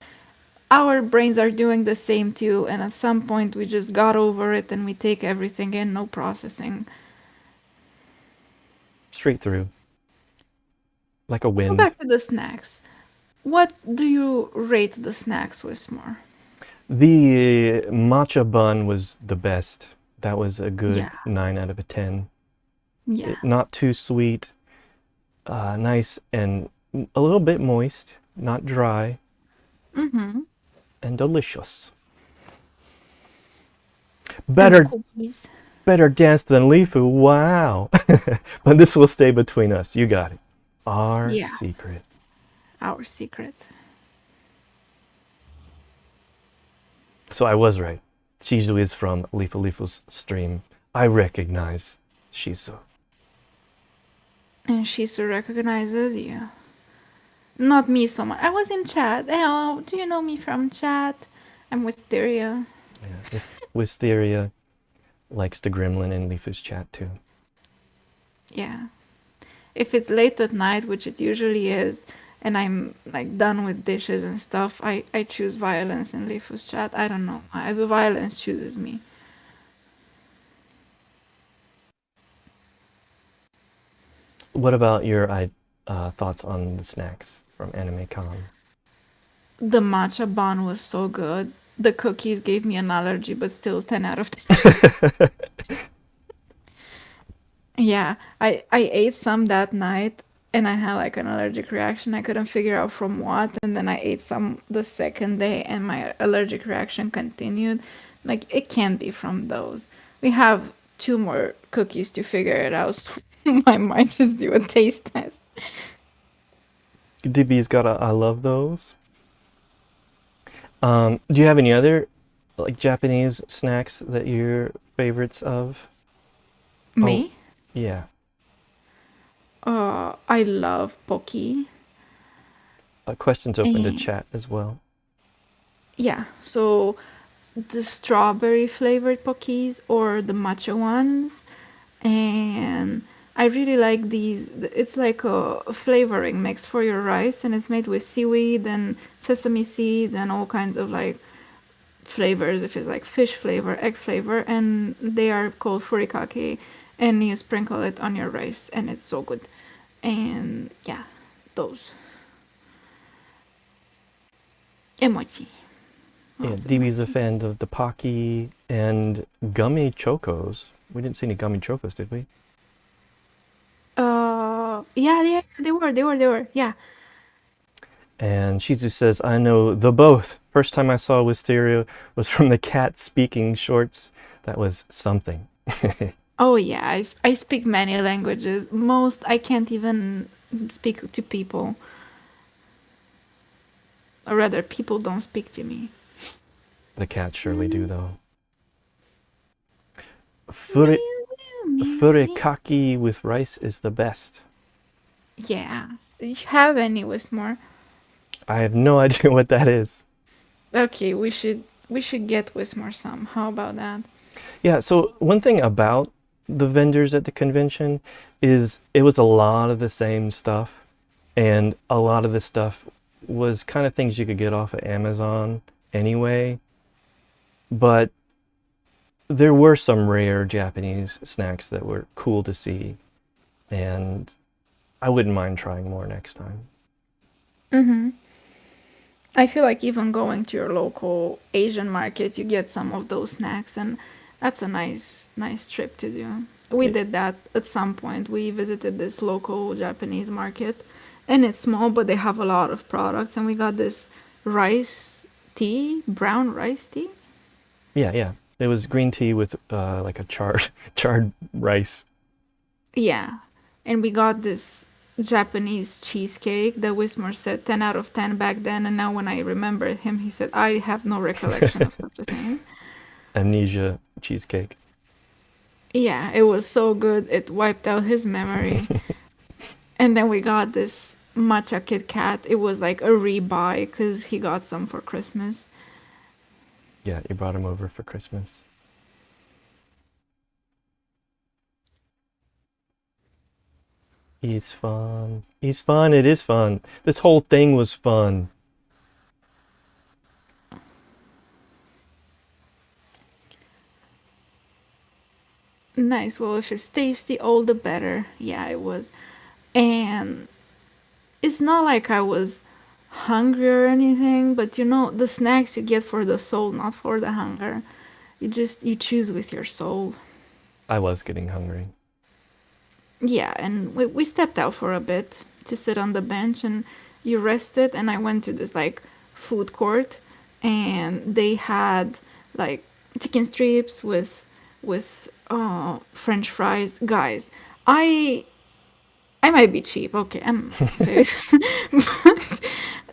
Our brains are doing the same too, and at some point we just got over it and we take everything in, no processing. Straight through. Like a So wind. back to the snacks. What do you rate the snacks, Wismore? The matcha bun was the best. That was a good Yeah. 9 out of a 10. Yeah. Not too sweet, nice and a little bit moist, not dry. Mm-hmm. and delicious. And Better cookies. better dance than Lifu. Wow. But this will stay between us. You got it. Our Yeah, secret. our secret. So I was right. Shizu is from Lifu Lifu's stream. I recognize Shizu. And Shisu recognizes you. Not me so much. I was in chat. Oh, do you know me from chat? I'm Wisteria. Yeah. Wisteria likes the gremlin in Lifu's chat too. Yeah. If it's late at night, which it usually is, and I'm like done with dishes and stuff, I choose violence in Lifu's chat. I don't know. The violence chooses me. What about your thoughts on the snacks from AnimeCon? The matcha bun was so good. The cookies gave me an allergy, but still 10 out of 10. Yeah, I ate some that night and I had like an allergic reaction. I couldn't figure out from what, and then I ate some the second day and my allergic reaction continued. Like it can't be from those. We have two more cookies to figure it out. So I might just do a taste test. DB's got I love those. Do you have any other like Japanese snacks that you're favorites of? Me? Yeah. I love Pocky. Questions open to And chat as well. yeah, so the strawberry flavored Pockies or the matcha ones. And I really like these. It's like a flavoring mix for your rice, and it's made with seaweed and sesame seeds and all kinds of like flavors. If it's like fish flavor, egg flavor, and they are called furikake, and you sprinkle it on your rice, and it's so good. And yeah, those emoji. Yeah, Lots of DB's a emoji. fan of the Pocky and gummy chocos. We didn't see any gummy chocos, did we? Yeah, they were. Yeah. And Shizu says, I know the both. First time I saw Wisteria was from the cat speaking shorts. That was something. Oh yeah, I speak many languages. Most I can't even speak to people. Or rather, people don't speak to me. The cats surely do, though. Meow, Furi meow, meow. Furikake with rice is the best. Yeah. Do you have any Wismore? I have no idea what that is. Okay, we should get Wismore some. How about that? Yeah, so one thing about the vendors at the convention is it was a lot of the same stuff, and a lot of the stuff was kind of things you could get off of Amazon anyway, but there were some rare Japanese snacks that were cool to see, and I wouldn't mind trying more next time. Mm-hmm. I feel like even going to your local Asian market, you get some of those snacks, and that's a nice trip to do. We It, did that at some point. We visited this local Japanese market, and it's small, but they have a lot of products. And we got this rice tea, brown rice tea. yeah. It was green tea with like a charred rice. Yeah, and we got this Japanese cheesecake that Wismore said 10 out of 10 back then, and now when I remember him, he said, I have no recollection of such a thing. Amnesia cheesecake. Yeah, it was so good, it wiped out his memory. And then we got this matcha Kit Kat. It was like a rebuy because he got some for Christmas. Yeah, you brought him over for Christmas. He's fun. He's fun. It is fun. This whole thing was fun. Nice. Well, if it's tasty, all the better. Yeah, it was. And it's not like I was hungry or anything, but the snacks you get for the soul, not for the hunger. You choose with your soul. I was getting hungry. Yeah, and we stepped out for a bit to sit on the bench and you rested, and I went to this like food court and they had like chicken strips with French fries. Guys, I might be cheap. Okay, I'm say it. But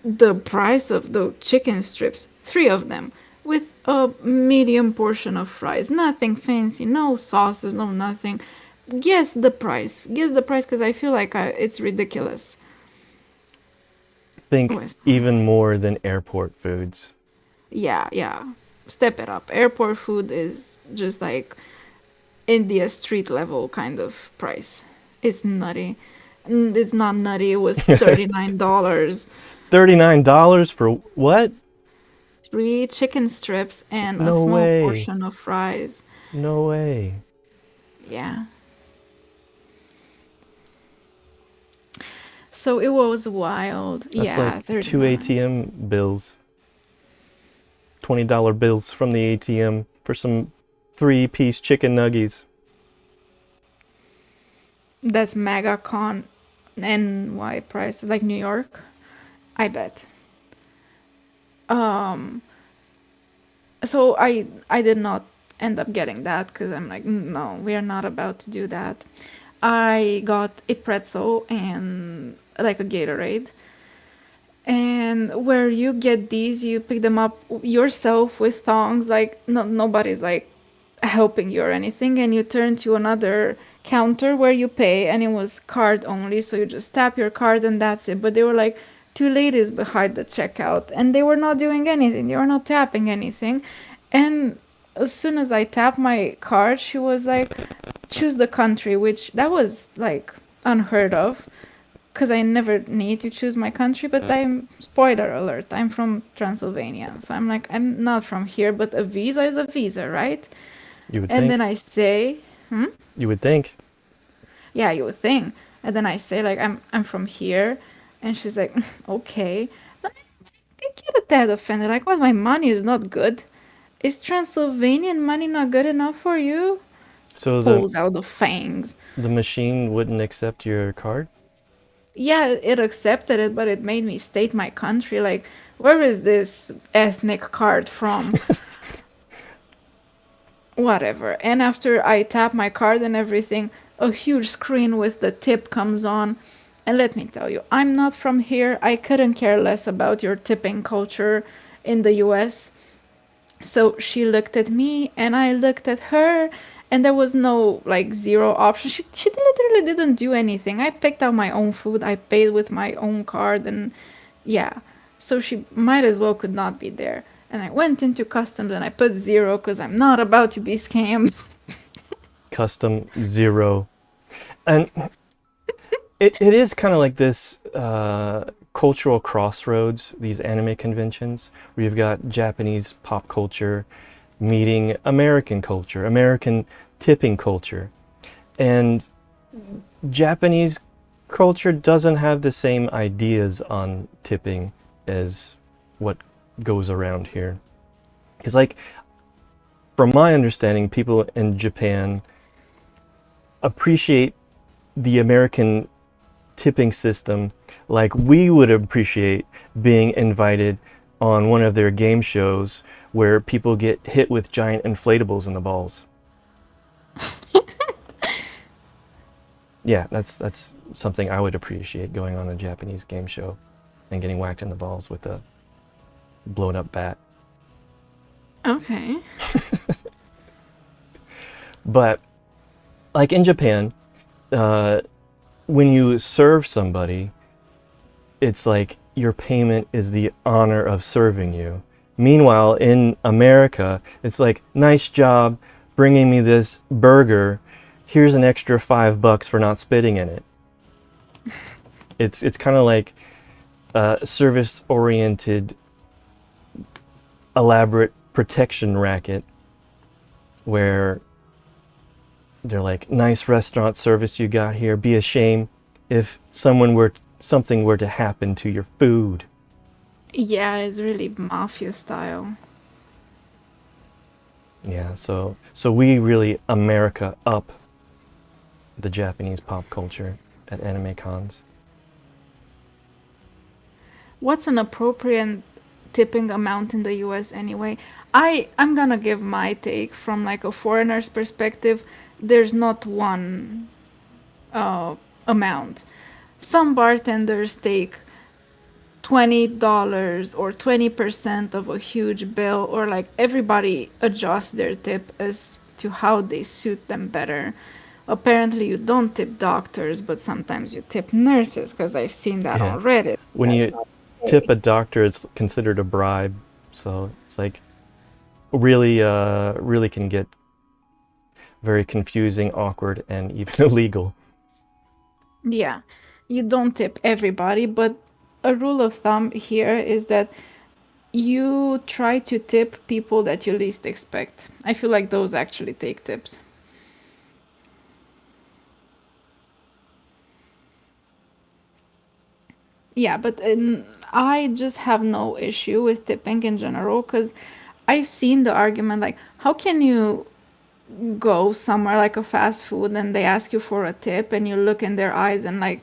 the price of the chicken strips, three of them, with a medium portion of fries, nothing fancy, no sauces, no nothing. Guess the price. Guess the price, because I feel like it's ridiculous. Think West. even more than airport foods. Yeah, yeah. Step it up. Airport food is just like India street level kind of price. It's nutty. It's not nutty. It was $39. $39 for what? Three chicken strips and a No small way. portion of fries. No way. Yeah. So it was wild. That's Yeah, like 2 39. ATM bills. $20 bills from the ATM for some 3-piece chicken nuggies. That's MegaCon NY price, like New York. I bet. Um, so I did not end up getting that because I'm like, no, we are not about to do that. I got a pretzel and like a Gatorade. And where you get these, you pick them up yourself with thongs. Like no, nobody's like helping you or anything. And you turn to another counter where you pay, and it was card only. So you just tap your card and that's it. But they were like two ladies behind the checkout, and they were not doing anything. They were not tapping anything. And as soon as I tapped my card, she was like, "Choose the country," which that was like unheard of because I never need to choose my country, but I'm, spoiler alert, I'm from Transylvania. So I'm like, I'm not from here, but a visa is a visa, right? You would And then think. I say, You would think. yeah, you would think. And then I say, like, I'm from here. And she's like, okay. Then I get a tad offended. Like, what, my money is not good? Is Transylvanian money not good enough for you? So Pulls out the fangs. the machine wouldn't accept your card? Yeah, it accepted it, but it made me state my country. Like, where is this ethnic card from? Whatever. And after I tap my card and everything, a huge screen with the tip comes on. And let me tell you, I'm not from here. I couldn't care less about your tipping culture in the US. So she looked at me and I looked at her, and there was no like zero option. She literally didn't do anything. I picked out my own food, I paid with my own card, and yeah. So she might as well could not be there. And I went into customs and I put zero because I'm not about to be scammed. Custom 0. And it is kind of like this cultural crossroads, these anime conventions, where you've got Japanese pop culture meeting American culture, American tipping culture. And Japanese culture doesn't have the same ideas on tipping as what goes around here. Because, like, from my understanding, people in Japan appreciate the American tipping system like we would appreciate being invited on one of their game shows where people get hit with giant inflatables in the balls. Yeah, that's something I would appreciate, going on a Japanese game show and getting whacked in the balls with a blown up bat. Okay. But like in Japan, when you serve somebody, it's like your payment is the honor of serving you. Meanwhile, in America, it's like, nice job bringing me this burger. Here's an extra $5 for not spitting in it. It's kind of like a service-oriented, elaborate protection racket where they're like, nice restaurant service you got here. Be ashamed if something were to happen to your food. Yeah, it's really mafia style. Yeah, so we really America up the Japanese pop culture at anime cons. What's an appropriate tipping amount in the US anyway. I'm gonna give my take from like a foreigner's perspective. There's not one amount. Some bartenders take $20 or 20% of a huge bill, or like everybody adjusts their tip as to how they suit them better. Apparently, you don't tip doctors, but sometimes you tip nurses because I've seen that Yeah. on Reddit. When That's you not tip okay. a doctor, it's considered a bribe. So it's like really can get very confusing, awkward, and even illegal. Yeah, you don't tip everybody, but a rule of thumb here is that you try to tip people that you least expect. I feel like those actually take tips. Yeah, but I just have no issue with tipping in general because I've seen the argument like, how can you go somewhere like a fast food and they ask you for a tip and you look in their eyes and like,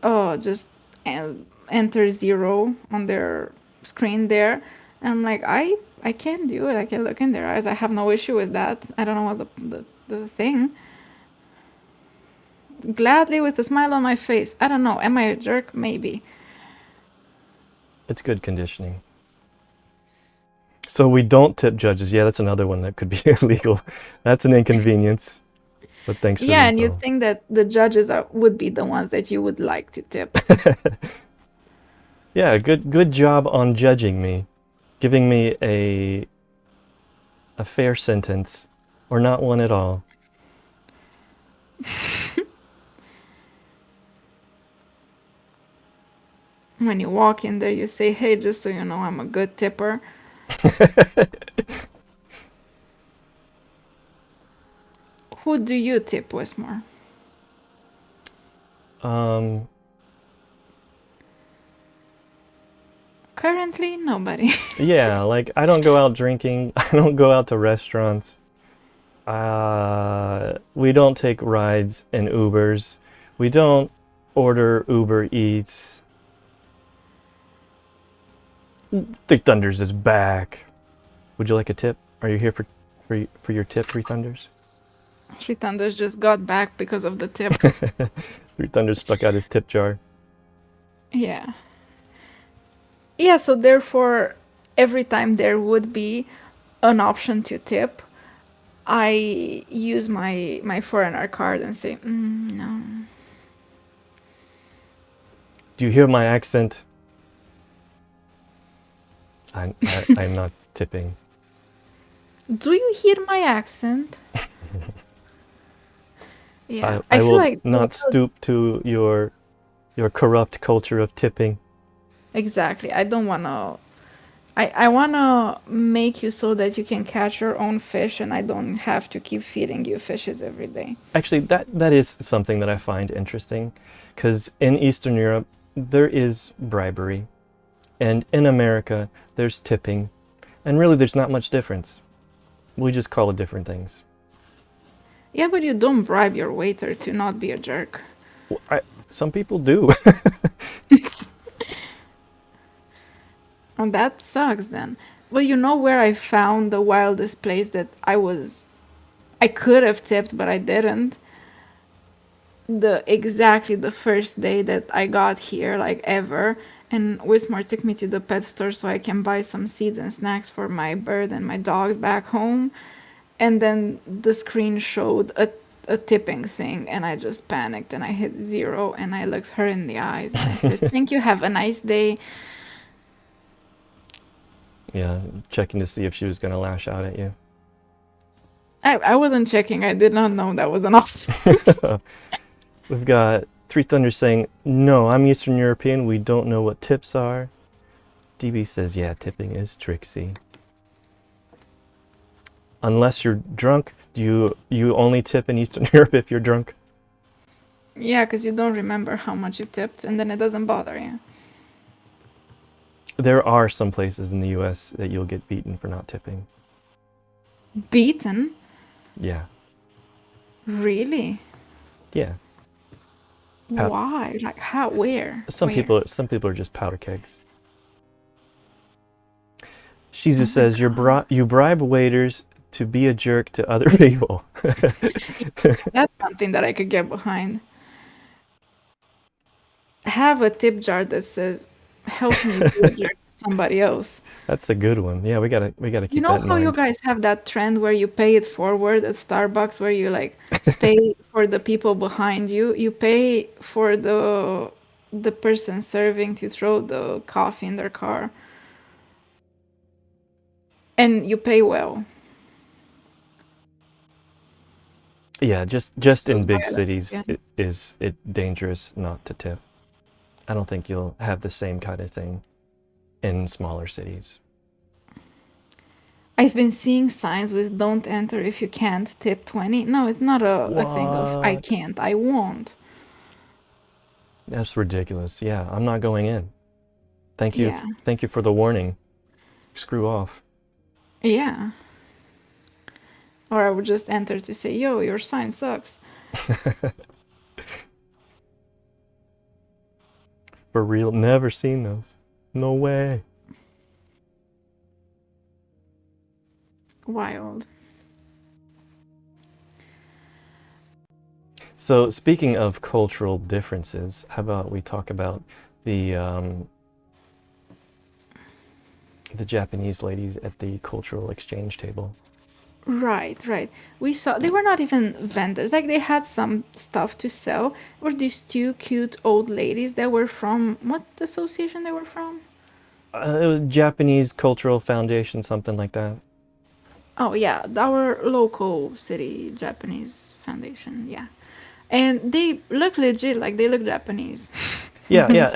oh, just enter zero on their screen there. And I'm like, I can't do it. I can look in their eyes. I have no issue with that. I don't know what's the thing. Gladly with a smile on my face. I don't know. Am I a jerk? Maybe. It's good conditioning. So we don't tip judges. Yeah, that's another one that could be illegal. That's an inconvenience. But thanks for the Yeah, and you'd info. think that the judges would be the ones that you would like to tip. Yeah, good job on judging me, giving me a fair sentence, or not one at all. When you walk in there, you say, hey, just so you know, I'm a good tipper. Who do you tip, Westmore? Um, Currently, nobody. yeah, like I don't go out drinking. I don't go out to restaurants. We don't take rides in Ubers. We don't order Uber Eats. Three Thunders is back. Would you like a tip? Are you here for your tip, Three Thunders? Three Thunders just got back because of the tip. Three Thunders stuck out his tip jar. Yeah. Yeah, so therefore, every time there would be an option to tip, I use my foreigner card and say, no. Do you hear my accent? I'm not tipping. Do you hear my accent? Yeah, I I feel will like not stoop to your corrupt culture of tipping. exactly. I don't wanna. I wanna make you so that you can catch your own fish, and I don't have to keep feeding you fishes every day. Actually, that is something that I find interesting, because in Eastern Europe there is bribery, and in America there's tipping, and really there's not much difference. We just call it different things. Yeah, but you don't bribe your waiter to not be a jerk. Some people do. Oh, that sucks then. Well, you know where I found the wildest place that I could have tipped, but I didn't. Exactly the first day that I got here, like ever, and Wismar took me to the pet store so I can buy some seeds and snacks for my bird and my dogs back home. And then the screen showed a tipping thing, and I just panicked and I hit zero and I looked her in the eyes and I said, "Thank you, have a nice day." Yeah, checking to see if she was gonna lash out at you. I wasn't checking, I did not know that was an option. We've got Three Thunders saying, no, I'm Eastern European, we don't know what tips are. DB says, yeah, tipping is tricksy. Unless you're drunk, you only tip in Eastern Europe if you're drunk? Yeah, because you don't remember how much you tipped and then it doesn't bother you. There are some places in the US that you'll get beaten for not tipping. Beaten? Yeah. Really? Yeah. Why? Like how? Where? Some Where? people are just powder kegs. She just says you bribe waiters to be a jerk to other people. That's something that I could get behind. Have a tip jar that says, "Help me be a jerk to somebody else." That's a good one. Yeah, we gotta You keep know that in how you mind. guys have that trend where you pay it forward at Starbucks, where you like pay for the people behind you? You pay for the person serving to throw the coffee in their car, and you pay well. Yeah, just in Just buy big a lesson, cities yeah. is it dangerous not to tip. I don't think you'll have the same kind of thing in smaller cities. I've been seeing signs with "Don't enter if you can't tip 20." No, it's not a thing of I What? can't, I won't. That's ridiculous. Yeah, I'm not going in. Yeah, Thank you for the warning. Screw off. yeah. Or I would just enter to say, "Yo, your sign sucks." For real, never seen those. No way. Wild. So speaking of cultural differences, how about we talk about the um, the Japanese ladies at the cultural exchange table? Right, right. We saw they were not even vendors. Like they had some stuff to sell. Were these two cute old ladies that were from what association they were from? It was Japanese Cultural Foundation, something like that. Oh yeah, our local city Japanese foundation. Yeah, and they look legit. Like they look Japanese. Yeah, yeah,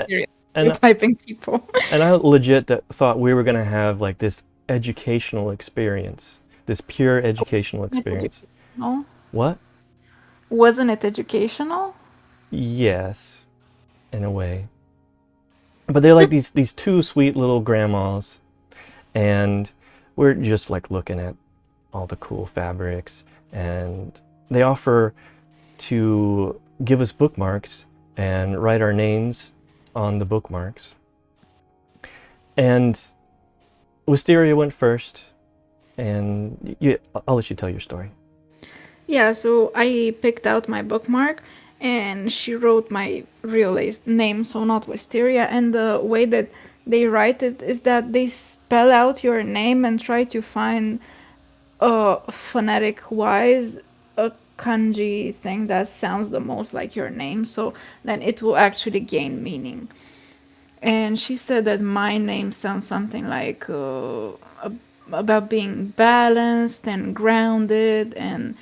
and Stereotyping people. and I legit thought we were gonna have like this educational experience, this pure educational Wasn't it experience. educational? What? Wasn't it educational? Yes, in a way. But they're like these two sweet little grandmas, and we're just like looking at all the cool fabrics, and they offer to give us bookmarks and write our names on the bookmarks. And Wisteria went first, and I'll let you tell your story. Yeah, so I picked out my bookmark and she wrote my real name, so not Wisteria. And the way that they write it is that they spell out your name and try to find phonetic wise a kanji thing that sounds the most like your name, so then it will actually gain meaning. And she said that my name sounds something like about being balanced and grounded, and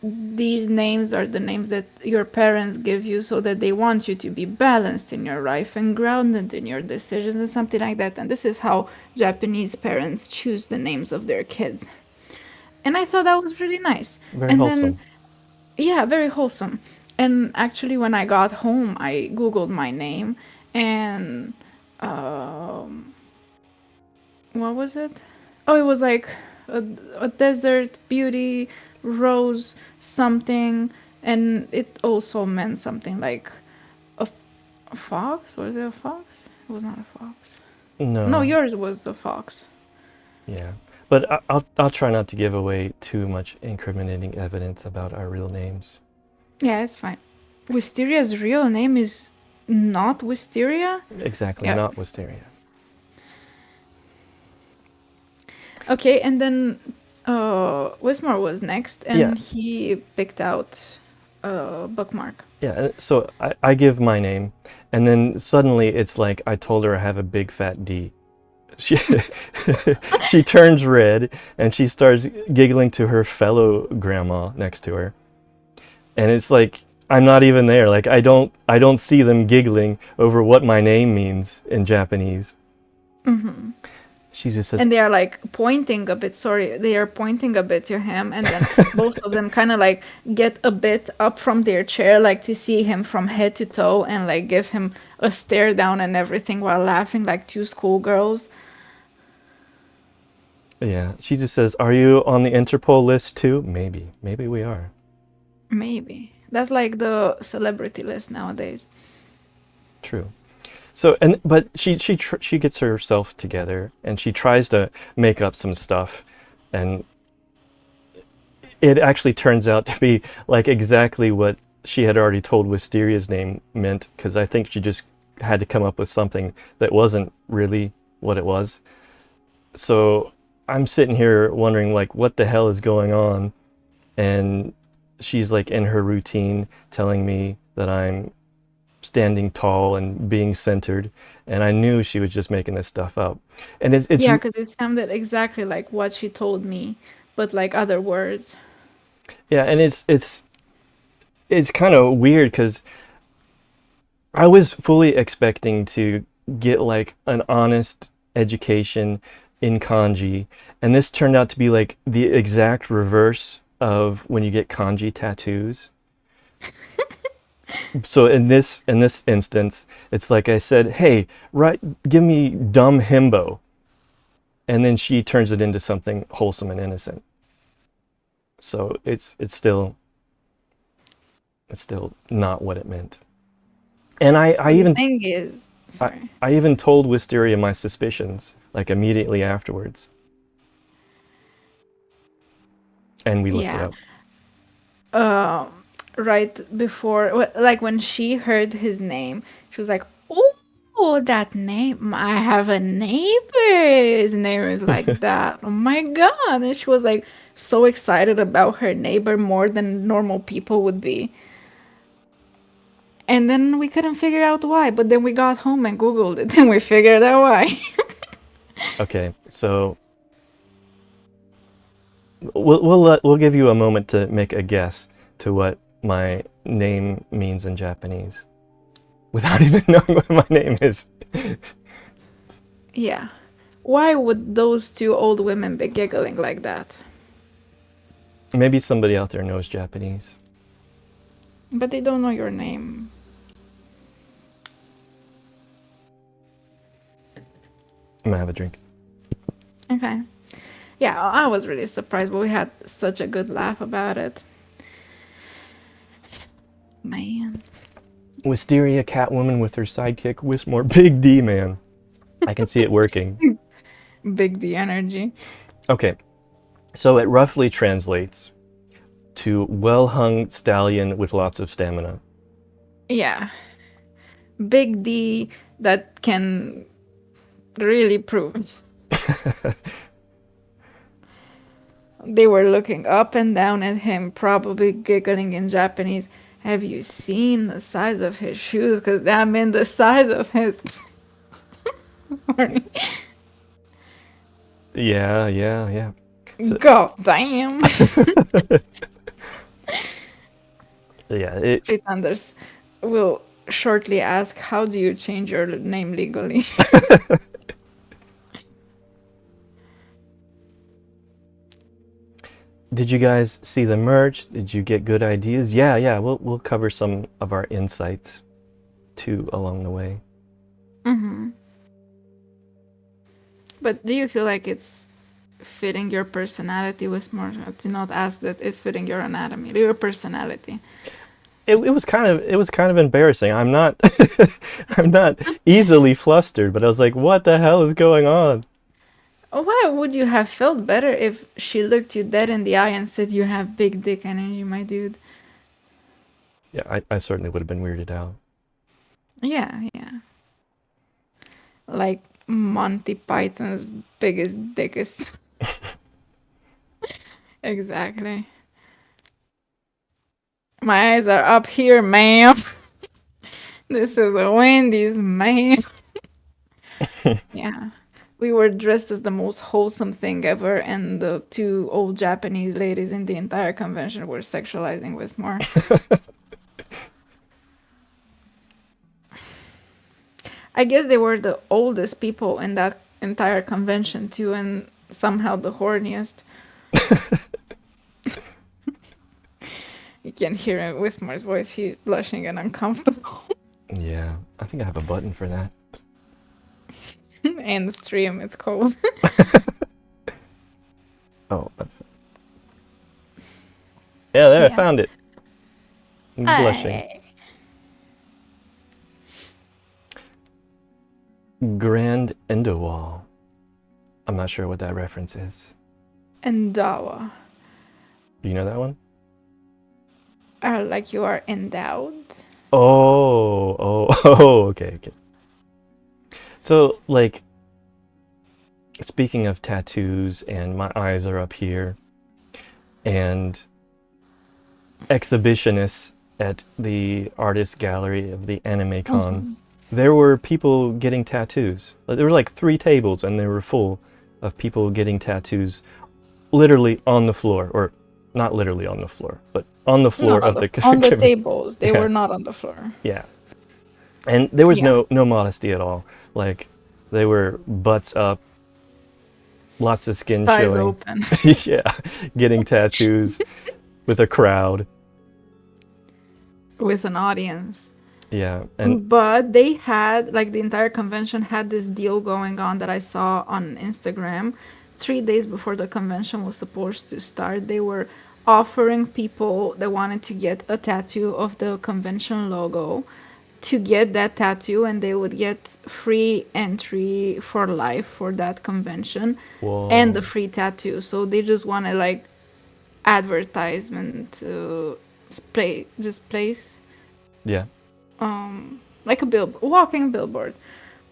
these names are the names that your parents give you so that they want you to be balanced in your life and grounded in your decisions and something like that. And this is how Japanese parents choose the names of their kids. And I thought that was really nice. Very And then, wholesome. yeah, very wholesome. And actually, when I got home, I Googled my name and um, what was it? Oh, it was like a, a desert beauty rose something, and it also meant something like a, a fox. Was it a fox? It was not a fox. No, No, yours was a fox. yeah. But I'll try not to give away too much incriminating evidence about our real names. Yeah, it's fine. Wisteria's real name is not Wisteria. Exactly, Yeah. not Wisteria. Okay, and then Wismar was next, Yeah, and he picked out a bookmark. yeah. So I give my name, and then suddenly it's like I told her I have a big fat D. She she turns red and she starts giggling to her fellow grandma next to her. And it's like I'm not even there. Like I don't see them giggling over what my name means in Japanese. She just says, And they are like pointing a bit, sorry, they are pointing a bit to him, and then both of them kind of like get a bit up from their chair, like to see him from head to toe, and like give him a stare down and everything while laughing like two schoolgirls. yeah. She just says, "Are you on the Interpol list too?" Maybe. Maybe we are. Maybe. That's like the celebrity list nowadays. True. But she gets herself together and she tries to make up some stuff, and it actually turns out to be like exactly what she had already told Wisteria's name meant, because I think she just had to come up with something that wasn't really what it was. So I'm sitting here wondering like what the hell is going on, and she's like in her routine telling me that I'm standing tall and being centered, and I knew she was just making this stuff up. And it's Yeah, because it sounded exactly like what she told me, but like other words. yeah, and it's kind of weird because I was fully expecting to get like an honest education in kanji, and this turned out to be like the exact reverse of when you get kanji tattoos. So in this instance, it's like I said, "Hey, right, give me dumb himbo," and then she turns it into something wholesome and innocent. So it's still not what it meant. And I The even thing is, I, sorry. I even told Wisteria my suspicions, like immediately afterwards, and we looked it Yeah. up. Um, right before, like when she heard his name, she was like, "Oh, that name! I have a neighbor. His name is like that. Oh my God!" And she was like so excited about her neighbor more than normal people would be. And then we couldn't figure out why. But then we got home and Googled it, and we figured out why. Okay, so we'll give you a moment to make a guess to what my name means in Japanese, without even knowing what my name is. Yeah. Why would those two old women be giggling like that? Maybe somebody out there knows Japanese. But they don't know your name. I'm gonna have a drink. Okay. Yeah, I was really surprised, but we had such a good laugh about it. Man. Wisteria Catwoman with her sidekick Wismore. Big D, man. I can see it working. Big D energy. Okay, so it roughly translates to well-hung stallion with lots of stamina. Yeah. Big D that can really prove it. They were looking up and down at him, probably giggling in Japanese. Have you seen the size of his shoes? Because that meant the size of his. Sorry. Yeah, yeah, yeah. So, God damn. yeah, it Pretenders will shortly ask, how do you change your name legally? Did you guys see the merch? Did you get good ideas? Yeah, yeah. We'll cover some of our insights too along the way. Hmm. But do you feel like it's fitting your personality with more to not ask that it's fitting your anatomy, your personality? It was kind of embarrassing. I'm not I'm not easily flustered, but I was like, what the hell is going on? Why would you have felt better if she looked you dead in the eye and said you have big dick energy, my dude? Yeah, I certainly would have been weirded out. Yeah, yeah. Like Monty Python's biggest dickest. Exactly. My eyes are up here, ma'am. This is a Wendy's, ma'am. Yeah. We were dressed as the most wholesome thing ever, and the two old Japanese ladies in the entire convention were sexualizing Wismore. I guess they were the oldest people in that entire convention too, and somehow the horniest. You can hear in Wismore's voice, he's blushing and uncomfortable. Yeah, I think I have a button for that. And the stream, it's cold. Oh, that's yeah. There, I Yeah. found it. I'm blushing. Aye. Grand Endowal. I'm not sure what that reference is. Endawa. Do you know that one? Like you are endowed. Okay. So, like, speaking of tattoos, and my eyes are up here, and exhibitionists at the artist gallery of the AnimeCon, there were people getting tattoos. There were like 3 tables, and they were full of people getting tattoos, literally on the floor, or not literally on the floor, but on the floor Not of the on the tables. They were not on the floor. Yeah. And there was Yeah. no modesty at all. Like, they were butts up, lots of skin Thighs showing. open. Yeah, getting tattoos with a crowd. With an audience. Yeah, and But they had, like, the entire convention had this deal going on that I saw on Instagram. 3 days before the convention was supposed to start, they were offering people that wanted to get a tattoo of the convention logo to get that tattoo, and they would get free entry for life for that convention and the whoa. free tattoo. So they just wanted, like, advertisement to place Yeah. like a walking billboard.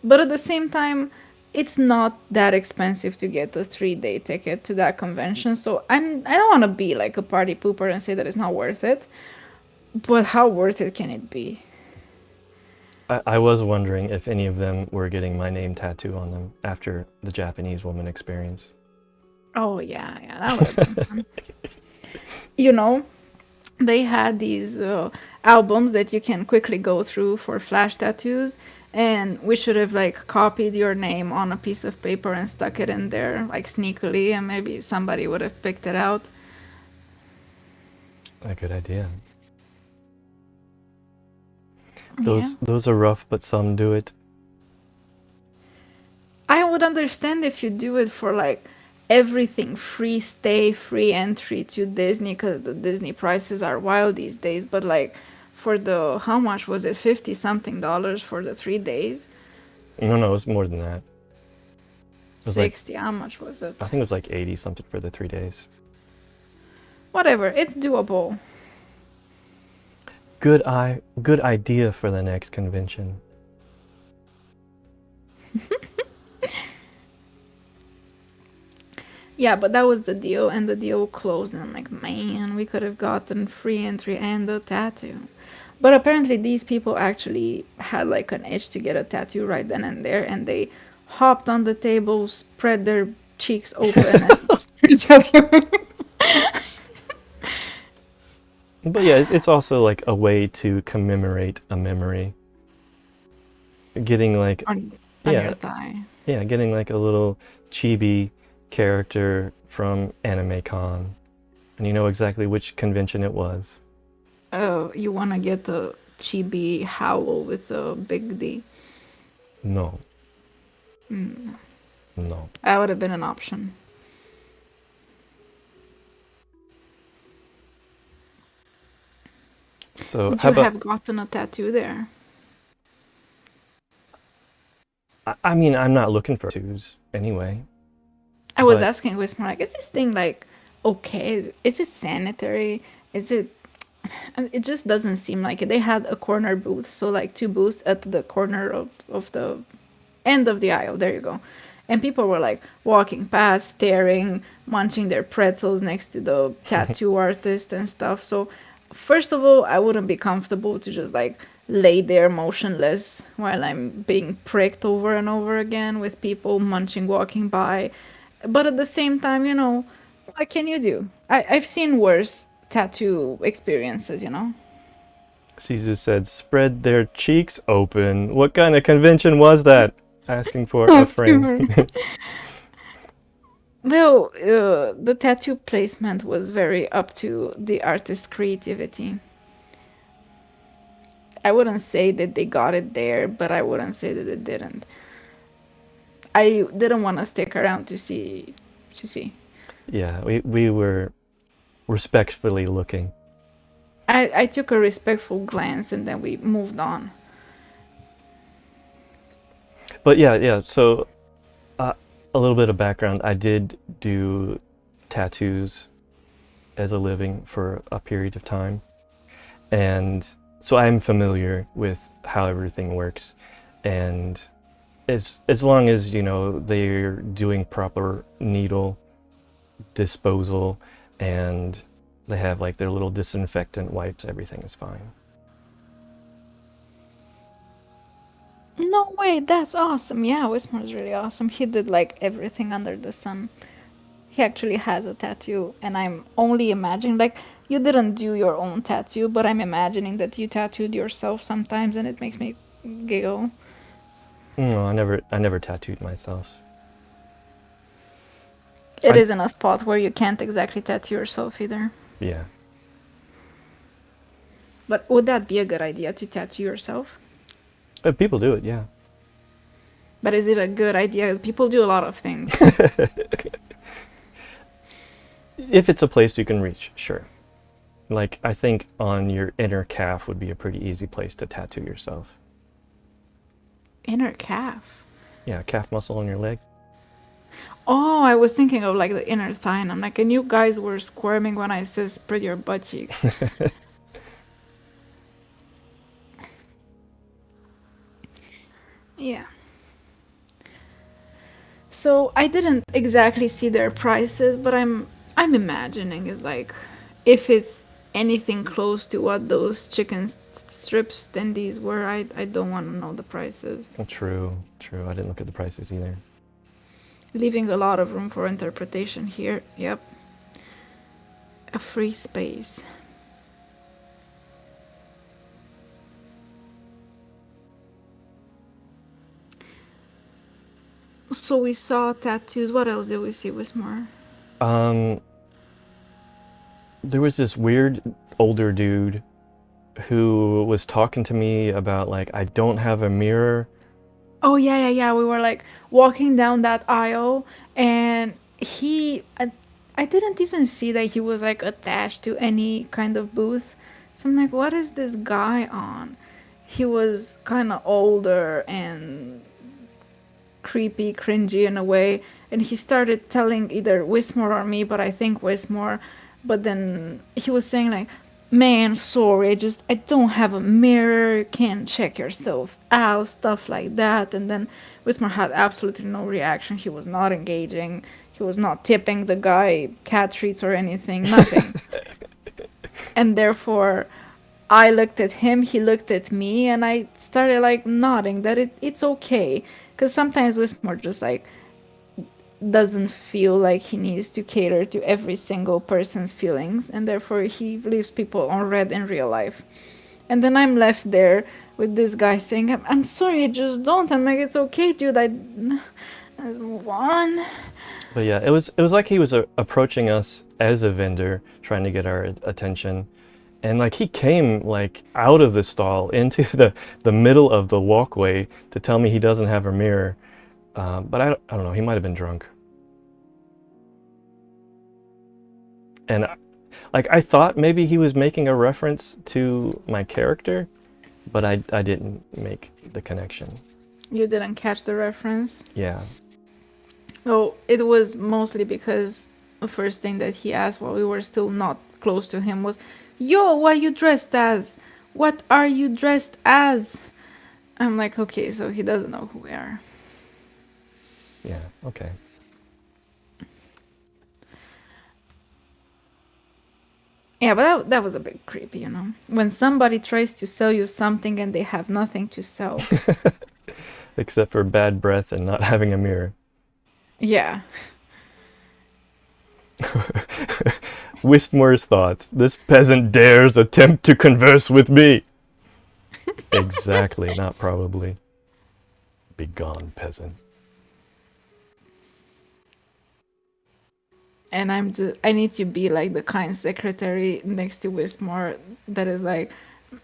But at the same time, it's not that expensive to get a 3-day ticket to that convention. So I don't want to be like a party pooper and say that it's not worth it. But how worth it can it be? I was wondering if any of them were getting my name tattoo on them after the Japanese woman experience. Oh yeah, that would have been fun. You know, they had these albums that you can quickly go through for flash tattoos, and we should have like copied your name on a piece of paper and stuck it in there like sneakily, and maybe somebody would have picked it out. A good idea. Yeah, Those are rough, but some do it. I would understand if you do it for like everything, free stay, free entry to Disney, because the Disney prices are wild these days. But like for the, how much was it, 50 something dollars for the 3 days? No, it was more than that. It was like, 60, how much was it? I think it was like 80 something for the 3 days. Whatever, it's doable. Good idea for the next convention. Yeah, but that was the deal, and the deal closed, and I'm like, man, we could have gotten free entry and a tattoo. But apparently, these people actually had like an itch to get a tattoo right then and there, and they hopped on the table, spread their cheeks open, and started tattooing. But yeah, it's also like a way to commemorate a memory. Getting like, on yeah, your thigh. yeah, getting like a little chibi character from AnimeCon, and you know exactly which convention it was. Oh, you want to get the chibi howl with the big D? No. No. That would have been an option. So Would how you about? have gotten a tattoo there? I mean, I'm not looking for tattoos anyway. I was But asking Wismar, like, is this thing like okay? Is it sanitary? Is it? And it just doesn't seem like it. They had a corner booth, so like 2 booths at the corner of the end of the aisle. There you go. And people were like walking past, staring, munching their pretzels next to the tattoo artist and stuff. So, first of all, I wouldn't be comfortable to just like lay there motionless while I'm being pricked over and over again with people munching, walking by. But at the same time, what can you do? I've seen worse tattoo experiences. Caesar said, "Spread their cheeks open." What kind of convention was that? Asking for a friend. Well, the tattoo placement was very up to the artist's creativity. I wouldn't say that they got it there, but I wouldn't say that it didn't. I didn't want to stick around to see. Yeah, we were respectfully looking. I took a respectful glance and then we moved on. But yeah. So a little bit of background. I did do tattoos as a living for a period of time, and so I'm familiar with how everything works, and as long as they're doing proper needle disposal and they have like their little disinfectant wipes, everything is fine. No way, that's awesome. Yeah, Wismar's really awesome. He did like everything under the sun. He actually has a tattoo, and I'm only imagining, like, you didn't do your own tattoo, but I'm imagining that you tattooed yourself sometimes, and it makes me giggle. No, I never tattooed myself. It I is in a spot where you can't exactly tattoo yourself either. Yeah. But would that be a good idea to tattoo yourself? People do it, yeah. But is it a good idea? People do a lot of things. If it's a place you can reach, sure. Like, I think on your inner calf would be a pretty easy place to tattoo yourself. Inner calf. Yeah, calf muscle on your leg. Oh, I was thinking of like the inner thigh, and I'm like, and you guys were squirming when I said spread your butt cheeks. Yeah. So I didn't exactly see their prices, but I'm imagining is like if it's anything close to what those strips tendies were, I don't want to know the prices. True. I didn't look at the prices either. Leaving a lot of room for interpretation here. Yep. A free space. So we saw tattoos. What else did we see, Wismar? There was this weird older dude who was talking to me about like, I don't have a mirror. Oh yeah. We were like walking down that aisle, and I didn't even see that he was like attached to any kind of booth. So I'm like, what is this guy on? He was kind of older and creepy, cringy in a way, and he started telling either Wismore or me, but I think Wismore. But then he was saying like, "Man, sorry, I don't have a mirror. You can't check yourself out, stuff like that." And then Wismore had absolutely no reaction. He was not engaging. He was not tipping the guy cat treats or anything. Nothing. And therefore, I looked at him, he looked at me, and I started like nodding that it's okay. Because sometimes Wismore just like doesn't feel like he needs to cater to every single person's feelings, and therefore he leaves people on red in real life. And then I'm left there with this guy saying, I'm sorry, I just don't. I'm like, it's okay, dude. Let's move on. But yeah, it was like he was approaching us as a vendor, trying to get our attention. And like he came like out of the stall into the middle of the walkway to tell me he doesn't have a mirror. But I don't know, he might have been drunk. And I thought maybe he was making a reference to my character, but I didn't make the connection. You didn't catch the reference? Yeah. Oh, it was mostly because the first thing that he asked while we were still not close to him was, "Yo, what are you dressed as? What are you dressed as?" I'm like, okay, so he doesn't know who we are. Yeah, okay. Yeah, but that was a bit creepy, you know? When somebody tries to sell you something and they have nothing to sell. Except for bad breath and not having a mirror. Yeah. Wistmore's thoughts. This peasant dares attempt to converse with me. Exactly, not probably. Begone, peasant. And I need to be like the kind secretary next to Wismore that is like,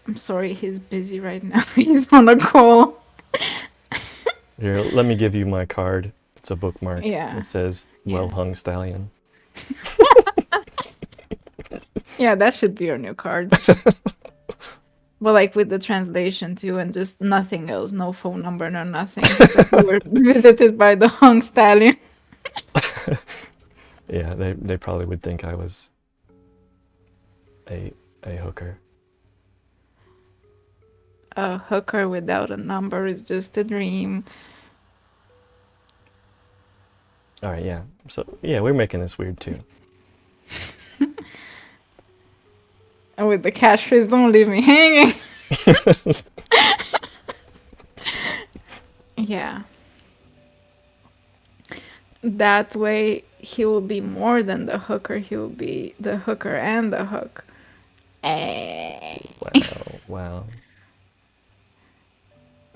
"I'm sorry, he's busy right now. He's on a call." Here, let me give you my card. It's a bookmark. Yeah. It says, "Well hung stallion." Yeah, that should be your new card. But like with the translation too, and just nothing else, no phone number, no nothing. Just like we were visited by the hung stallion. Yeah, they probably would think I was a hooker. A hooker without a number is just a dream. All right, yeah. So yeah, we're making this weird too. And with the catchphrase, don't leave me hanging. Yeah. That way, he will be more than the hooker. He will be the hooker and the hook. Eh. Wow, wow.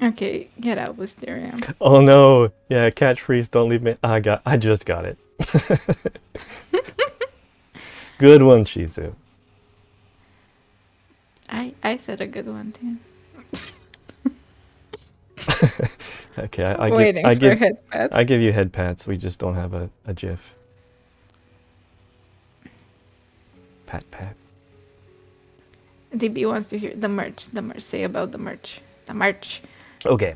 Okay, get out, Wisteria. Oh no! Yeah, catch freeze. Don't leave me. I just got it. Good one, Shizu. I said a good one too. Okay, Waiting for head pats. I give you head pats. We just don't have a GIF. Pat pat. DB wants to hear the merch. The merch. Say about the merch. The merch. Okay.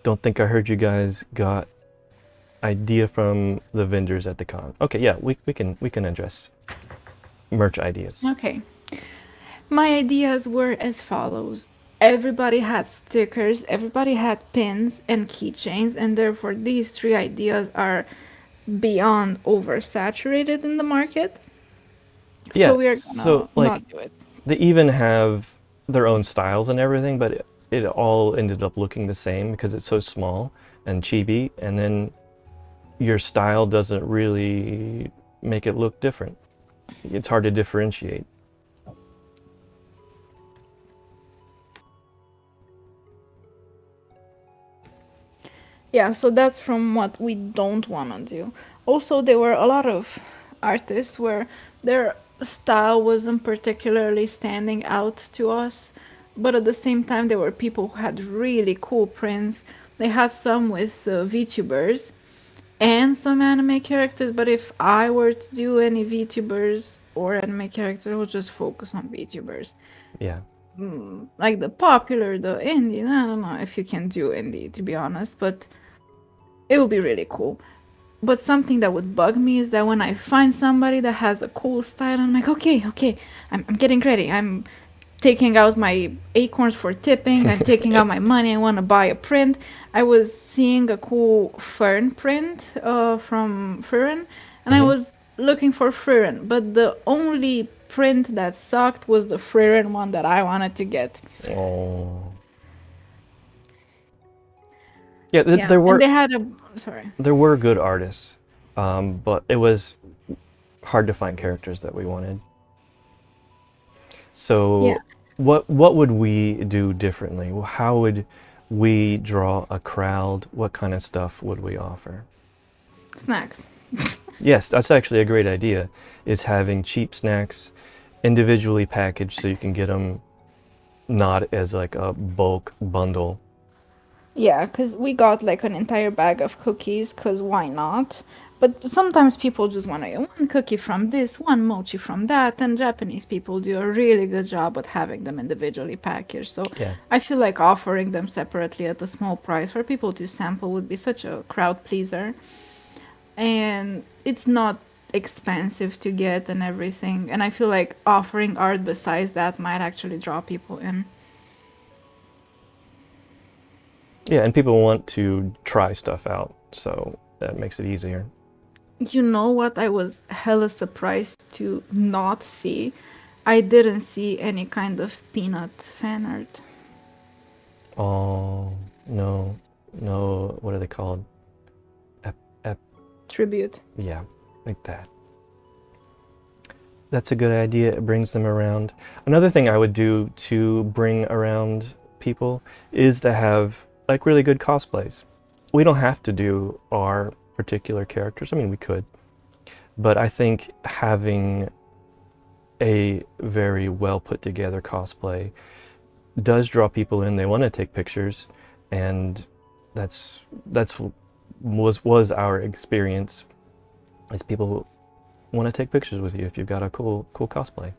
Don't think I heard you guys got idea from the vendors at the con. Okay, yeah, we can address merch ideas. Okay. My ideas were as follows. Everybody had stickers, everybody had pins and keychains, and therefore these three ideas are beyond oversaturated in the market. Yeah, So we are gonna so like not do it. they even have their own styles and everything, but it all ended up looking the same because it's so small and chibi, and then your style doesn't really make it look different. It's hard to differentiate. Yeah, so that's from what we don't want to do. Also, there were a lot of artists where their style wasn't particularly standing out to us, but at the same time, there were people who had really cool prints. They had some with VTubers and some anime characters, but if I were to do any VTubers or anime characters, I would just focus on VTubers. Yeah. Like the popular, the indie, I don't know if you can do indie, to be honest, but it would be really cool. But something that would bug me is that when I find somebody that has a cool style, I'm like, okay, I'm getting ready. I'm taking out my acorns for tipping. I'm taking out my money. I want to buy a print. I was seeing a cool fern print from Furin, and I was looking for Furin, but the only print that sucked was the Furin one that I wanted to get. Oh. Yeah, Yeah, there were and they had sorry. there were good artists, but it was hard to find characters that we wanted. So Yeah. what would we do differently? How would we draw a crowd? What kind of stuff would we offer? Snacks. Yes, that's actually a great idea, is having cheap snacks individually packaged so you can get them not as like a bulk bundle. Yeah, because we got like an entire bag of cookies, because why not? But sometimes people just want to get one cookie from this, one mochi from that, and Japanese people do a really good job at having them individually packaged. So Yeah. I feel like offering them separately at a small price for people to sample would be such a crowd pleaser. And it's not expensive to get and everything. And I feel like offering art besides that might actually draw people in. Yeah, and people want to try stuff out, so that makes it easier. You know what I was hella surprised to not see? I didn't see any kind of Peanut fan art. Oh, no, what are they called? Tribute. Yeah, like that. That's a good idea. It brings them around. Another thing I would do to bring around people is to have like really good cosplays. We don't have to do our particular characters. I mean, we could. But I think having a very well put together cosplay does draw people in. They want to take pictures, and that's was our experience. Is people want to take pictures with you if you've got a cool cosplay.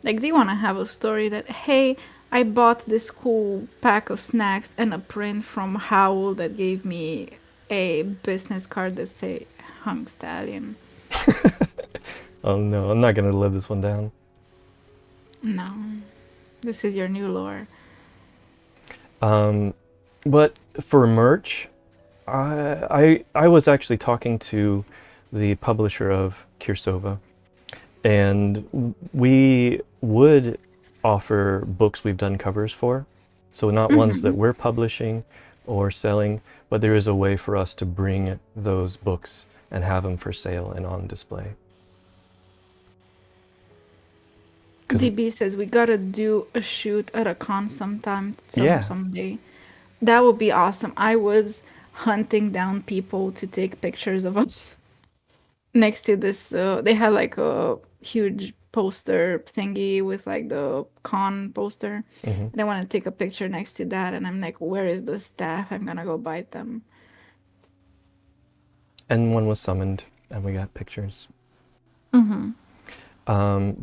Like they want to have a story that, hey, I bought this cool pack of snacks and a print from Howl that gave me a business card that say Hung Stallion. Oh no, I'm not gonna live this one down. No, this is your new lore. But for merch, I was actually talking to the publisher of Kirsova, and we would offer books we've done covers for. So not ones that we're publishing or selling, but there is a way for us to bring those books and have them for sale and on display. 'Cause- DB says we gotta do a shoot at a con Yeah. someday. That would be awesome. I was hunting down people to take pictures of us next to this. They had like a huge poster thingy with like the con poster, Mhm. and I want to take a picture next to that. And I'm like, where is the staff? I'm gonna go bite them. And one was summoned, and we got pictures.